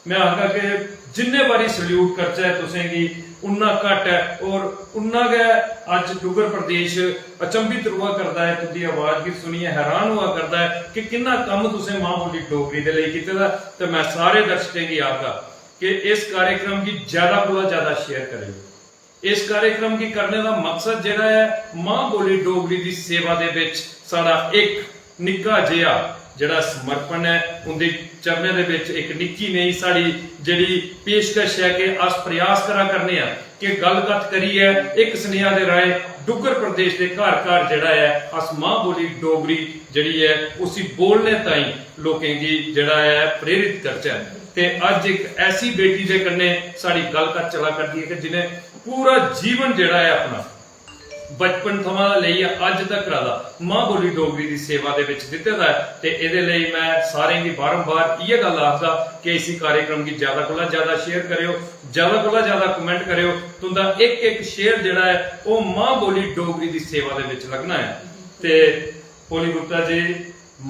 मैं आखगा कि जिन्ने बारी सल्यूट करचा है तुसें गी उन्ना घट है और उन्ना गै अज डुगर प्रदेश अचंभित हुआ करता है तुहाडी आवाज भी सुनिए हैरान हुआ करता है कि किन्ना कम तुसें मां बोली डोगरी दे लई कीते दा ते मैं सारे दर्शकों की आखगा कि इस कार्यक्रम की ज्यादा को ज्यादा शेयर करें। इस कार्यक्रम की करने का मकसद जेड़ा है मां बोली डोगरी की सेवा दे विच साड़ा एक निक्का जिहा जेड़ा समर्पण है उनके चरणों दे विच एक निक्की नहीं साड़ी जेड़ी पेशकश है कि अस प्रयास करा करने कि गलबात करिए एक स्नेहा दे राय डुगर प्रदेश के घर घर जेड़ा है अस मां बोली डोगरी जेड़ी है उसी बोलने ताई लोकें की जेड़ा है प्रेरित करचा ते अज एक ऐसी बेटी दे कन्ने साड़ी गलबात चला करती है कि जिन्हें पूरा जीवन जेड़ा है अपना बचपन थमां लेइयै अज तक दा मां बोली डोगरी की सेवा दे विच दित्ते दा है ते इहदे लई मैं सारें गी बारंबार इह गल आखदा कि इसी कार्यक्रम की ज्यादा कोला ज्यादा शेयर करियो ज्यादा कोला ज्यादा कमेंट करियो तुंदा एक एक शेयर जेड़ा है वो मां बोली डोगरी की सेवा दे विच लगना है ते पोली गुप्ता जी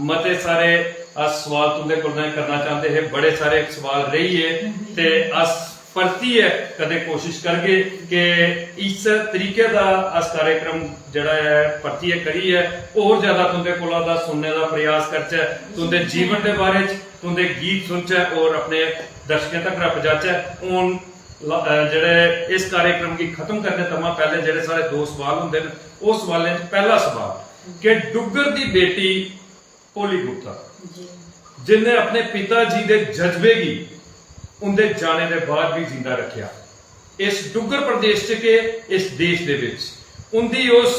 मते सारे अस सवाल तुंदे कोल करना चाहते हैं बड़े सारे सवाल रही है ते अस परती है कदे कोशिश करके कि इस तरीके का अस कार्यक्रम जड़ा है परती है करी है और ज्यादा तुंदे कोला दा सुनने का प्रयास करचे तुंदे जीवन के बारे तुंदे गीत सुनचे और अपने दर्शकों तक पहुंचाचे हुन जेड़े इस कार्यक्रम की खत्म करने तमा पहले जेड़े सारे 2 सवाल होंदे ने उस सवालें पहला सवाल कि डुगर दी बेटी पोली गुप्ता जिन्हें अपने पिताजी के जज्बे की उनके जाने के बाद भी जिंदा रखा इस डुगर प्रदेश च के इस देश दे विच उनकी उस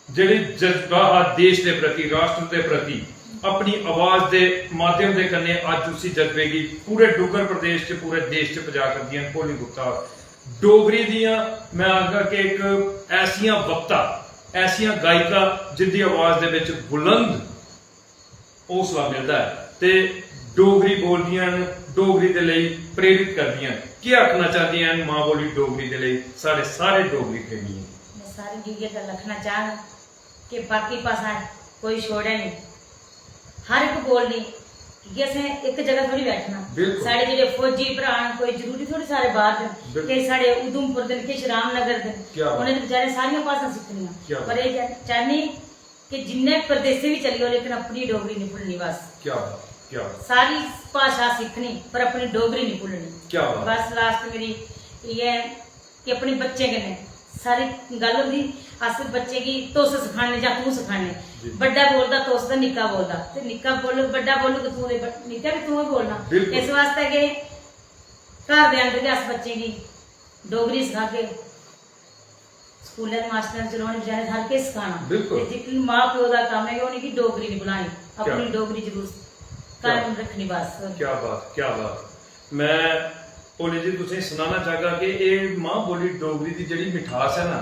जिहड़ी जज्बा देश के प्रति राष्ट्र के प्रति अपनी आवाज के माध्यम के कन्ने अज उसी जज्बे की पूरे डुगर प्रदेश च पूरे देश च पजा करदियां पोली गुप्ता डोगरी दियां मैं आखगा कि एक ऐसियां वक्ता ऐसियां गायिका जिंदी आवाज दे विच बुलंद हौसला मिलता है ते डोगरी बोलदियां डोगरी दे लई प्रेरित करदियां की आखना चाहदियां मां बोली डोगरी दे लई सारे सारे डोगरी प्रेमी मैं सारे गिगे का लिखना चाह कि बाकी पासा कोई छोड़े नहीं हर एक बोलनी कि असें एक जगह थोड़ी बैठना साढ़े जेडे फौजी भरा कोई जरूरी थोड़ी सारे बाहर दे साढ़े उधमपुर दे किश रामनगर दे उन्हें बेचारे सारियां भाषा सीखनियां पर ये चाहनी कि जिन्ने प्रदेशे भी चली हो लेकिन अपनी डोगरी नहीं भूलनी बस क्या सारी भाषा सीखनी पर अपनी डोगरी नहीं भूलनी बस लास्ट मेरी ये कि अपने बच्चे कन्नै सारी गल होंदी अस बच्चे की तुस सखाने जां तू सखाने जी। बड्डा बोलदा तुस ते निक्का बोलदा ते निक्का बोल बड्डा बोलू ते तू ते निक्का भी तू ही बोलना। बिल्कुल। इस वास्ते कि घर दे अंदर अस बच्चे की डोगरी सखागे स्कूलें दे मास्टर चलाने बजारे हर किश सखाना बिल्कुल। ते जिक्र मां प्यो दा कम्म है उ'नें की डोगरी नहीं बुलानी अपनी डोगरी जरूर कायम रखनी बस। क्या बात मैं भोली जी तुसें सुनाना चाहगा कि ये मां बोली डोगरी की जिहड़ी मिठास है ना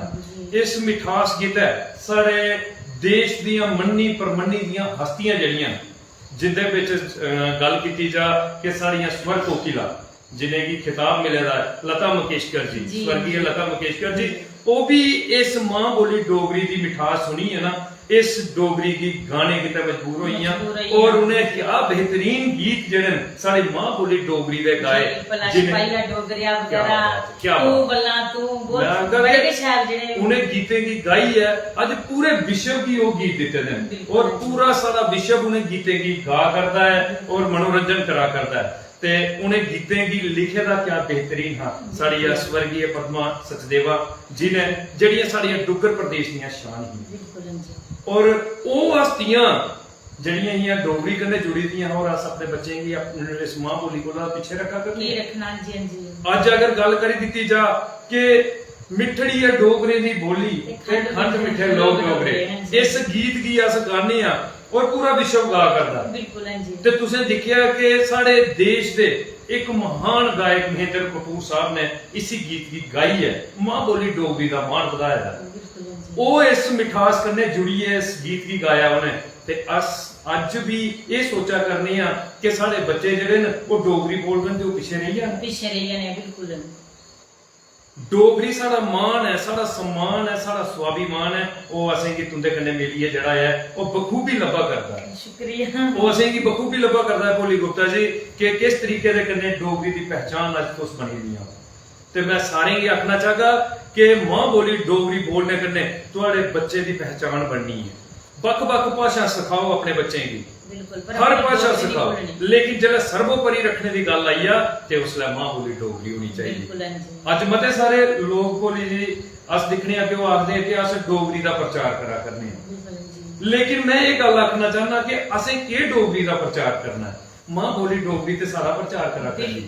इस मिठास गितै सारे देश दियां मन्नी परमन्नी दियां हस्तियां जड़ियां जिंदे विच गल कीती जा कि साड़ियां स्वर कोकिला जिन्हें की खिताब मिले दा लता मंगेशकर जी स्वर्गीय लता मंगेशकर जी वो भी इस मां बोली डोगरी की मिठास सुनी है ना इस डोगरी की गाने की मजबूर हुई और उन्हें क्या बेहतरीन गीत जेड़े साड़ी मां बोली डोगरी दे गाए उन्हें गीतें की गाई है अज पूरे विश्व की वो गीत देते हैं और पूरा सारा विश्व उन्हें गीतें की गा करता है और मनोरंजन करा करता है ते उन्हें गीतें की लिखे दा क्या बेहतरीन हाँ साड़ी स्वर्गीय पद्मा सचदेवा जिन्हें जड़ियां साड़ियां डुग्गर प्रदेश दियां शान ही और वो हस्तियां जड़ियां ही डोगरी कन्नै जुड़ी दियां और अस अपने बच्चें की अपने इस मां बोली को पीछे रखा करते अज अगर गल करी दी जा कि मिठड़ी है डोगरे दी बोली खंड मिठे लोग डोगरे इस गीत की अस गाने आ और पूरा विश्व गा करदा बिल्कुल हां जी ते तुसें देखिया कि साडे देश दे एक महान गायक महेंद्र कपूर साहब ने इसी गीत की गाई है मां बोली डोगरी दा मान बधाया है वो इस मिठास कन्ने जुड़ी है इस गीत की गाया उन्हें ते अस अज भी ये सोचा करने आ कि साडे बच्चे जेडे न वो डोगरी बोलदे ते पीछे रह जाने बिल्कुल डोगरी साड़ा मान है साड़ा सम्मान है साड़ा स्वाभिमान है वो असें की तुंदे कन्ने मिलिए जड़ा है वो बखूबी लब्भा करदा है शुक्रिया वो असें की बखूबी लब्भा करदा है भोली गुप्ता जी कि किस तरीके दे कन्ने डोगरी दी पहचान अज तुस बनी दियां ते मैं सारें गी आखना चाहगा कि मां बोली डोगरी बोलने कन्ने तुहाडे बच्चे दी पहचान बननी है बख-बख भाषा सिखाओ अपने बच्चें की हर भाषा सिखाओ लेकिन जब सर्वोपरि रखने की गल आई आ ते उसले मां बोली डोगरी होनी चाहिए अज मते सारे लोग बोली जी अस दिखने आ कि वो आखदे कि अस डोगरी का प्रचार करा करने लेकिन मैं ये गल आखना चाहना कि असें के डोगरी का प्रचार करना है मां बोली डोगरी ते सारा प्रचार करा करदी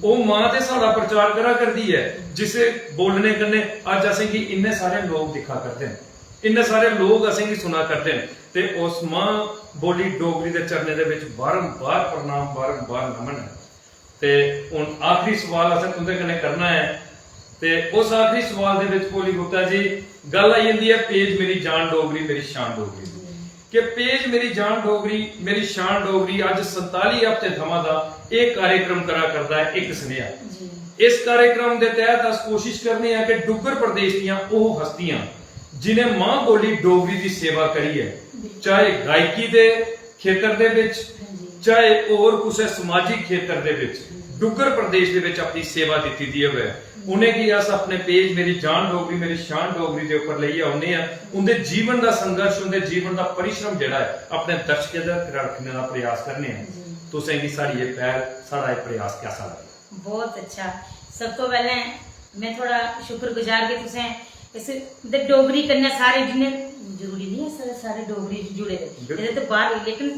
ओ मां ते सारा प्रचार करा करदी है जिसे बोलने कन्ने अज असें की इन्ने सारे लोग दिखा करते हैं इन्ने सारे लोग असें की सुना करते हैं ते उस मां बोली डोगरी दे चरणे दे विच बारंबार प्रणाम बारंबार नमन है ते हुन आखिरी सवाल असें तुंदे कन्ने करना है ते उस आखिरी सवाल दे विच भोली गुप्ता जी गल आई जंदी है पेज मेरी जान डोगरी मेरी शान डोगरी कि पेज मेरी जान डोगरी मेरी शान डोगरी अज 47 हफ्ते थमां दा एक कार्यक्रम करा करदा है एक स्नेहा इस कार्यक्रम दे तहत अस कोशिश करने हैं कि डुग्गर प्रदेश दियां ओह हस्तियां जिन्हें मां बोली डोगरी की सेवा करी है चाहे गायकी दे खेतर दे विच चाहे और कुछ समाजिक खेतर दे विच डुग्गर प्रदेश दे विच अपनी सेवा दी दी है उन्हें की अस अपने पेज मेरी जान डोगरी मेरी शान डोगरी दे ऊपर लेइयै आउने आ उनके जीवन का संघर्ष उनके जीवन का परिश्रम जिहड़ा है अपने दर्शकों तक रखने का प्रयास करने हैं तुसें की साडी ये पहल साडा ये प्रयास कैसा लगा बहुत अच्छा सब तो पहले मैं थोड़ा शुक्रगुजार कि तुसें इस डोगरी कन्नै सारे जिन्ने जरूरी नहीं है सारे डोगरी जुड़े दे ते बाहर लेकिन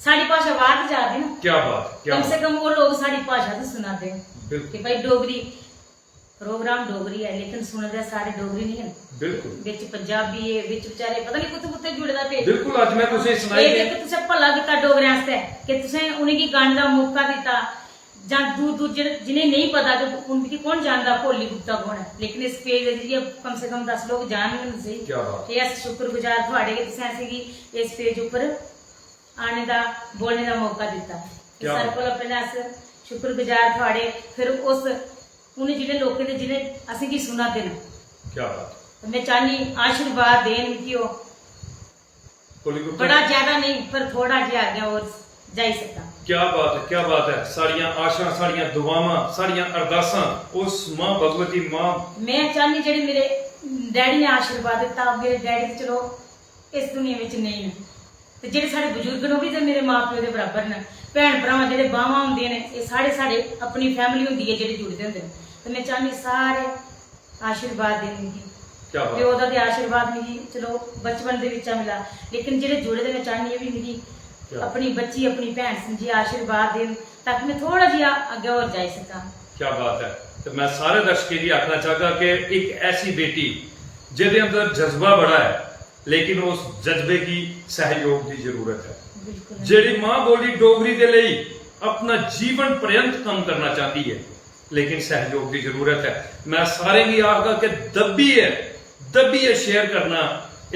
साडी भाषा बाहर जा दी ना क्या बात कम से कम वो लोग साडी भाषा तो सुनाते हैं कि भाई डोगरी प्रोग्राम डोगरी है लेकिन सुनदे सारे डोगरी नहीं है बिल्कुल विच पंजाबी है विच बेचारे पता नहीं कुत्थे जुड़े दा पे बिल्कुल आज मैं तुसें सुनाई कि तुसें भला कीता डोगरे वास्ते कि तुसें उन्हें की गाने दा मौका दिता जां दूर दूर जिन्हें नहीं पता कि उनकी कौन जानता भोली गुप्ता कौन है लेकिन इस पेज दे कम से कम 10 लोग जानन सही क्या बात ते अस शुक्रगुजार थोड़े कि तुसें असें की इस पेज ऊपर आने दा बोलने दा मौका दिता सारे कोला पहले अस शुक्रगुजार थोड़े फिर उस उन्हें जिन्हें लोगों ने जिन्हें असें की सुना देना क्या बात मैं चाहनी आशीर्वाद देन कि बड़ा ज्यादा नहीं पर थोड़ा जिहा आगे और जाई सकता क्या बात है साड़ियां आशा साड़ियां दुआवां साड़ियां अरदासां उस मां भगवती मां मैं चाहनी जेडी मेरे डैडी ने आशीर्वाद दिता मेरे डैडी चलो इस दुनिया विच नहीं न ते जेडे साडे बुजुर्ग न भी ते मेरे मां प्यो दे बराबर न भैन भरावां जेडे बावां हुंदियां ने ये साडे अपनी फैमिली हुंदी है जेडे जुड़दे हुंदे न ते मैं चाहनी सारे आशीर्वाद देन क्या बात। ਪਿਓ ਦਾ ਤੇ ਆਸ਼ੀਰਵਾਦ ਮਿਲੀ ਚਲੋ ਬਚਪਨ ਦੇ ਵਿੱਚ ਮਿਲਾ, ਲੇਕਿਨ ਜਿਹੜੇ ਜੋੜੇ ਦੇ ਵਿੱਚ ਚਾਹਨੀ ਵੀ ਮਿਲੀ क्या ਆਪਣੀ ਬੱਚੀ ਆਪਣੀ ਭੈਣ ਜੀ ਆਸ਼ੀਰਵਾਦ ਦੇਣ ਤਾਂ ਕਿ ਮੈਂ ਥੋੜਾ ਜਿਹਾ ਅੱਗੇ ਹੋਰ ਜਾ ਸਕਾਂ। क्या बात है। तो मैं सारे दर्शकों की आखना चाहता कि एक ऐसी बेटी जिहदे अंदर जज्बा बड़ा है, लेकिन उस जज्बे की सहयोग की जरूरत है। ਬਿਲਕੁਲ ਜਿਹੜੀ ਮਾਂ ਬੋਲੀ ਡੋਗਰੀ ਦੇ ਲਈ ਆਪਣਾ ਜੀਵਨ पर्यंत ਕੰਮ ਕਰਨਾ ਚਾਹती है, लेकिन सहयोग की जरूरत है। मैं सारे की आखगा कि दबी है शेयर करना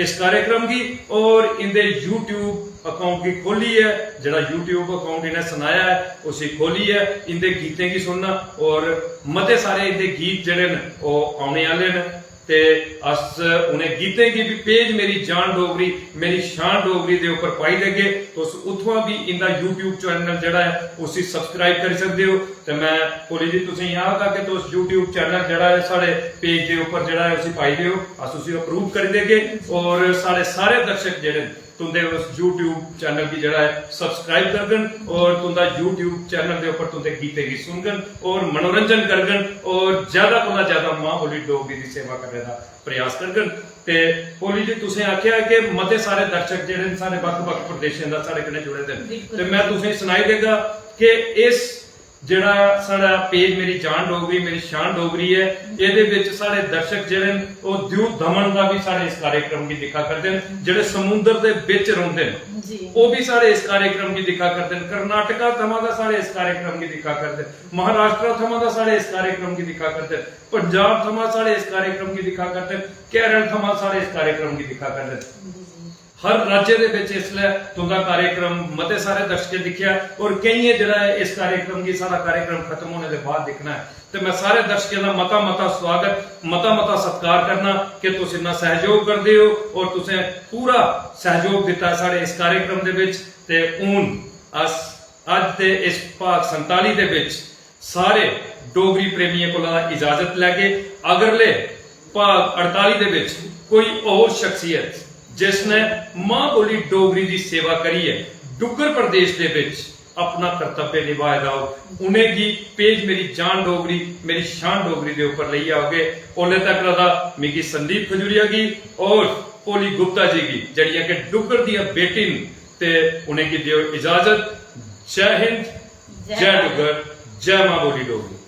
इस कार्यक्रम की, और इनके YouTube अकाउंट की खोली है, जरा YouTube अकाउंट इन्हें सुनाया है उसी खोली है, इनके गीतें की सुनना, और मते सारे इनके गीत जड़े न वो आने वाले न, ते अस उन्हें गीतें की भी पेज मेरी जान डोगरी मेरी शान डोगरी दे ऊपर पाई देगे, तो उथों भी इनका YouTube चैनल जड़ा है उसी सब्सक्राइब कर सकते हो। तो मैं भोली जी तुसीं यहाँ का कि तुस YouTube चैनल जड़ा है साढ़े पेज के ऊपर जड़ा है उसी पाई दियो, अस उसी अप्रूव कर देगे, और साढ़े सारे दर्शक जड़े तुंदे उस YouTube चैनल की जड़ा है सब्सक्राइब करगन, और तुंदा YouTube चैनल के ऊपर तुंदे गीते की सुनगन और मनोरंजन करगन, और ज्यादा तो ज्यादा मां बोली डोगरी की सेवा करने का प्रयास करगन। ते भोली जी तुसें आख्या कि मते सारे दर्शक जेहड़े सारे बक्ख-बक्ख प्रदेशों दा साढ़े कन्नै जुड़े दे, ते मैं तुसें सुनाई देगा कि इस ਜਿਹੜਾ ਸਾਡਾ पेज मेरी जान डोगरी मेरी शान डोगरी है, ਇਹਦੇ ਵਿੱਚ ਸਾਡੇ ਦਰਸ਼ਕ ਜਿਹੜੇ ਉਹ ਦਿਉ ਦਮਨ ਦਾ ਵੀ ਸਾਡੇ ਇਸ कार्यक्रम की दिखा करते हैं, ਜਿਹੜੇ ਸਮੁੰਦਰ ਦੇ ਵਿੱਚ ਰਹਿੰਦੇ ਨੇ ਜੀ ਉਹ ਵੀ ਸਾਡੇ ਇਸ कार्यक्रम की दिखा करते हैं, कर्नाटका थमां ਦਾ ਸਾਡੇ ਇਸ कार्यक्रम की दिखा करते हैं, महाराष्ट्र थमां ਦਾ ਸਾਡੇ ਇਸ कार्यक्रम की दिखा करते हैं, पंजाब थमां ਸਾਡੇ ਇਸ कार्यक्रम की दिखा करते हैं, केरल थमां ਸਾਡੇ ਇਸ कार्यक्रम की दिखा करते हैं। हर राज्य दे विच इसलिए तुंदा कार्यक्रम मते सारे दर्शक दिखिया, और कई जरा है इस कार्यक्रम की सारा कार्यक्रम खत्म होने के बाद दिखना है। तो मैं सारे दर्शकों का मता स्वागत मता सत्कार करना कि तुम इन्ना सहयोग करते हो, और तुसें पूरा सहयोग दिता सारे इस कार्यक्रम दे विच। ते हुण अस अज दे इस भाग 47 दे विच सारे डोगरी प्रेमियों को इजाजत लैके अगले भाग 48 दे विच कोई और शख्सियत जिसने मां बोली डोगरी की सेवा करी है, डुग्गर प्रदेश के विच अपना कर्तव्य निभाएगा, उन्हें की पेज मेरी जान डोगरी मेरी शान डोगरी के ऊपर ले आओगे। ओले तक रहा मिगी संदीप खजूरिया की और भोली गुप्ता जी की जड़िया के डुग्गर दिया बेटी ते उन्हें की दियो इजाजत। जय हिंद, जय डुग्गर, जय मां बोली डोगरी।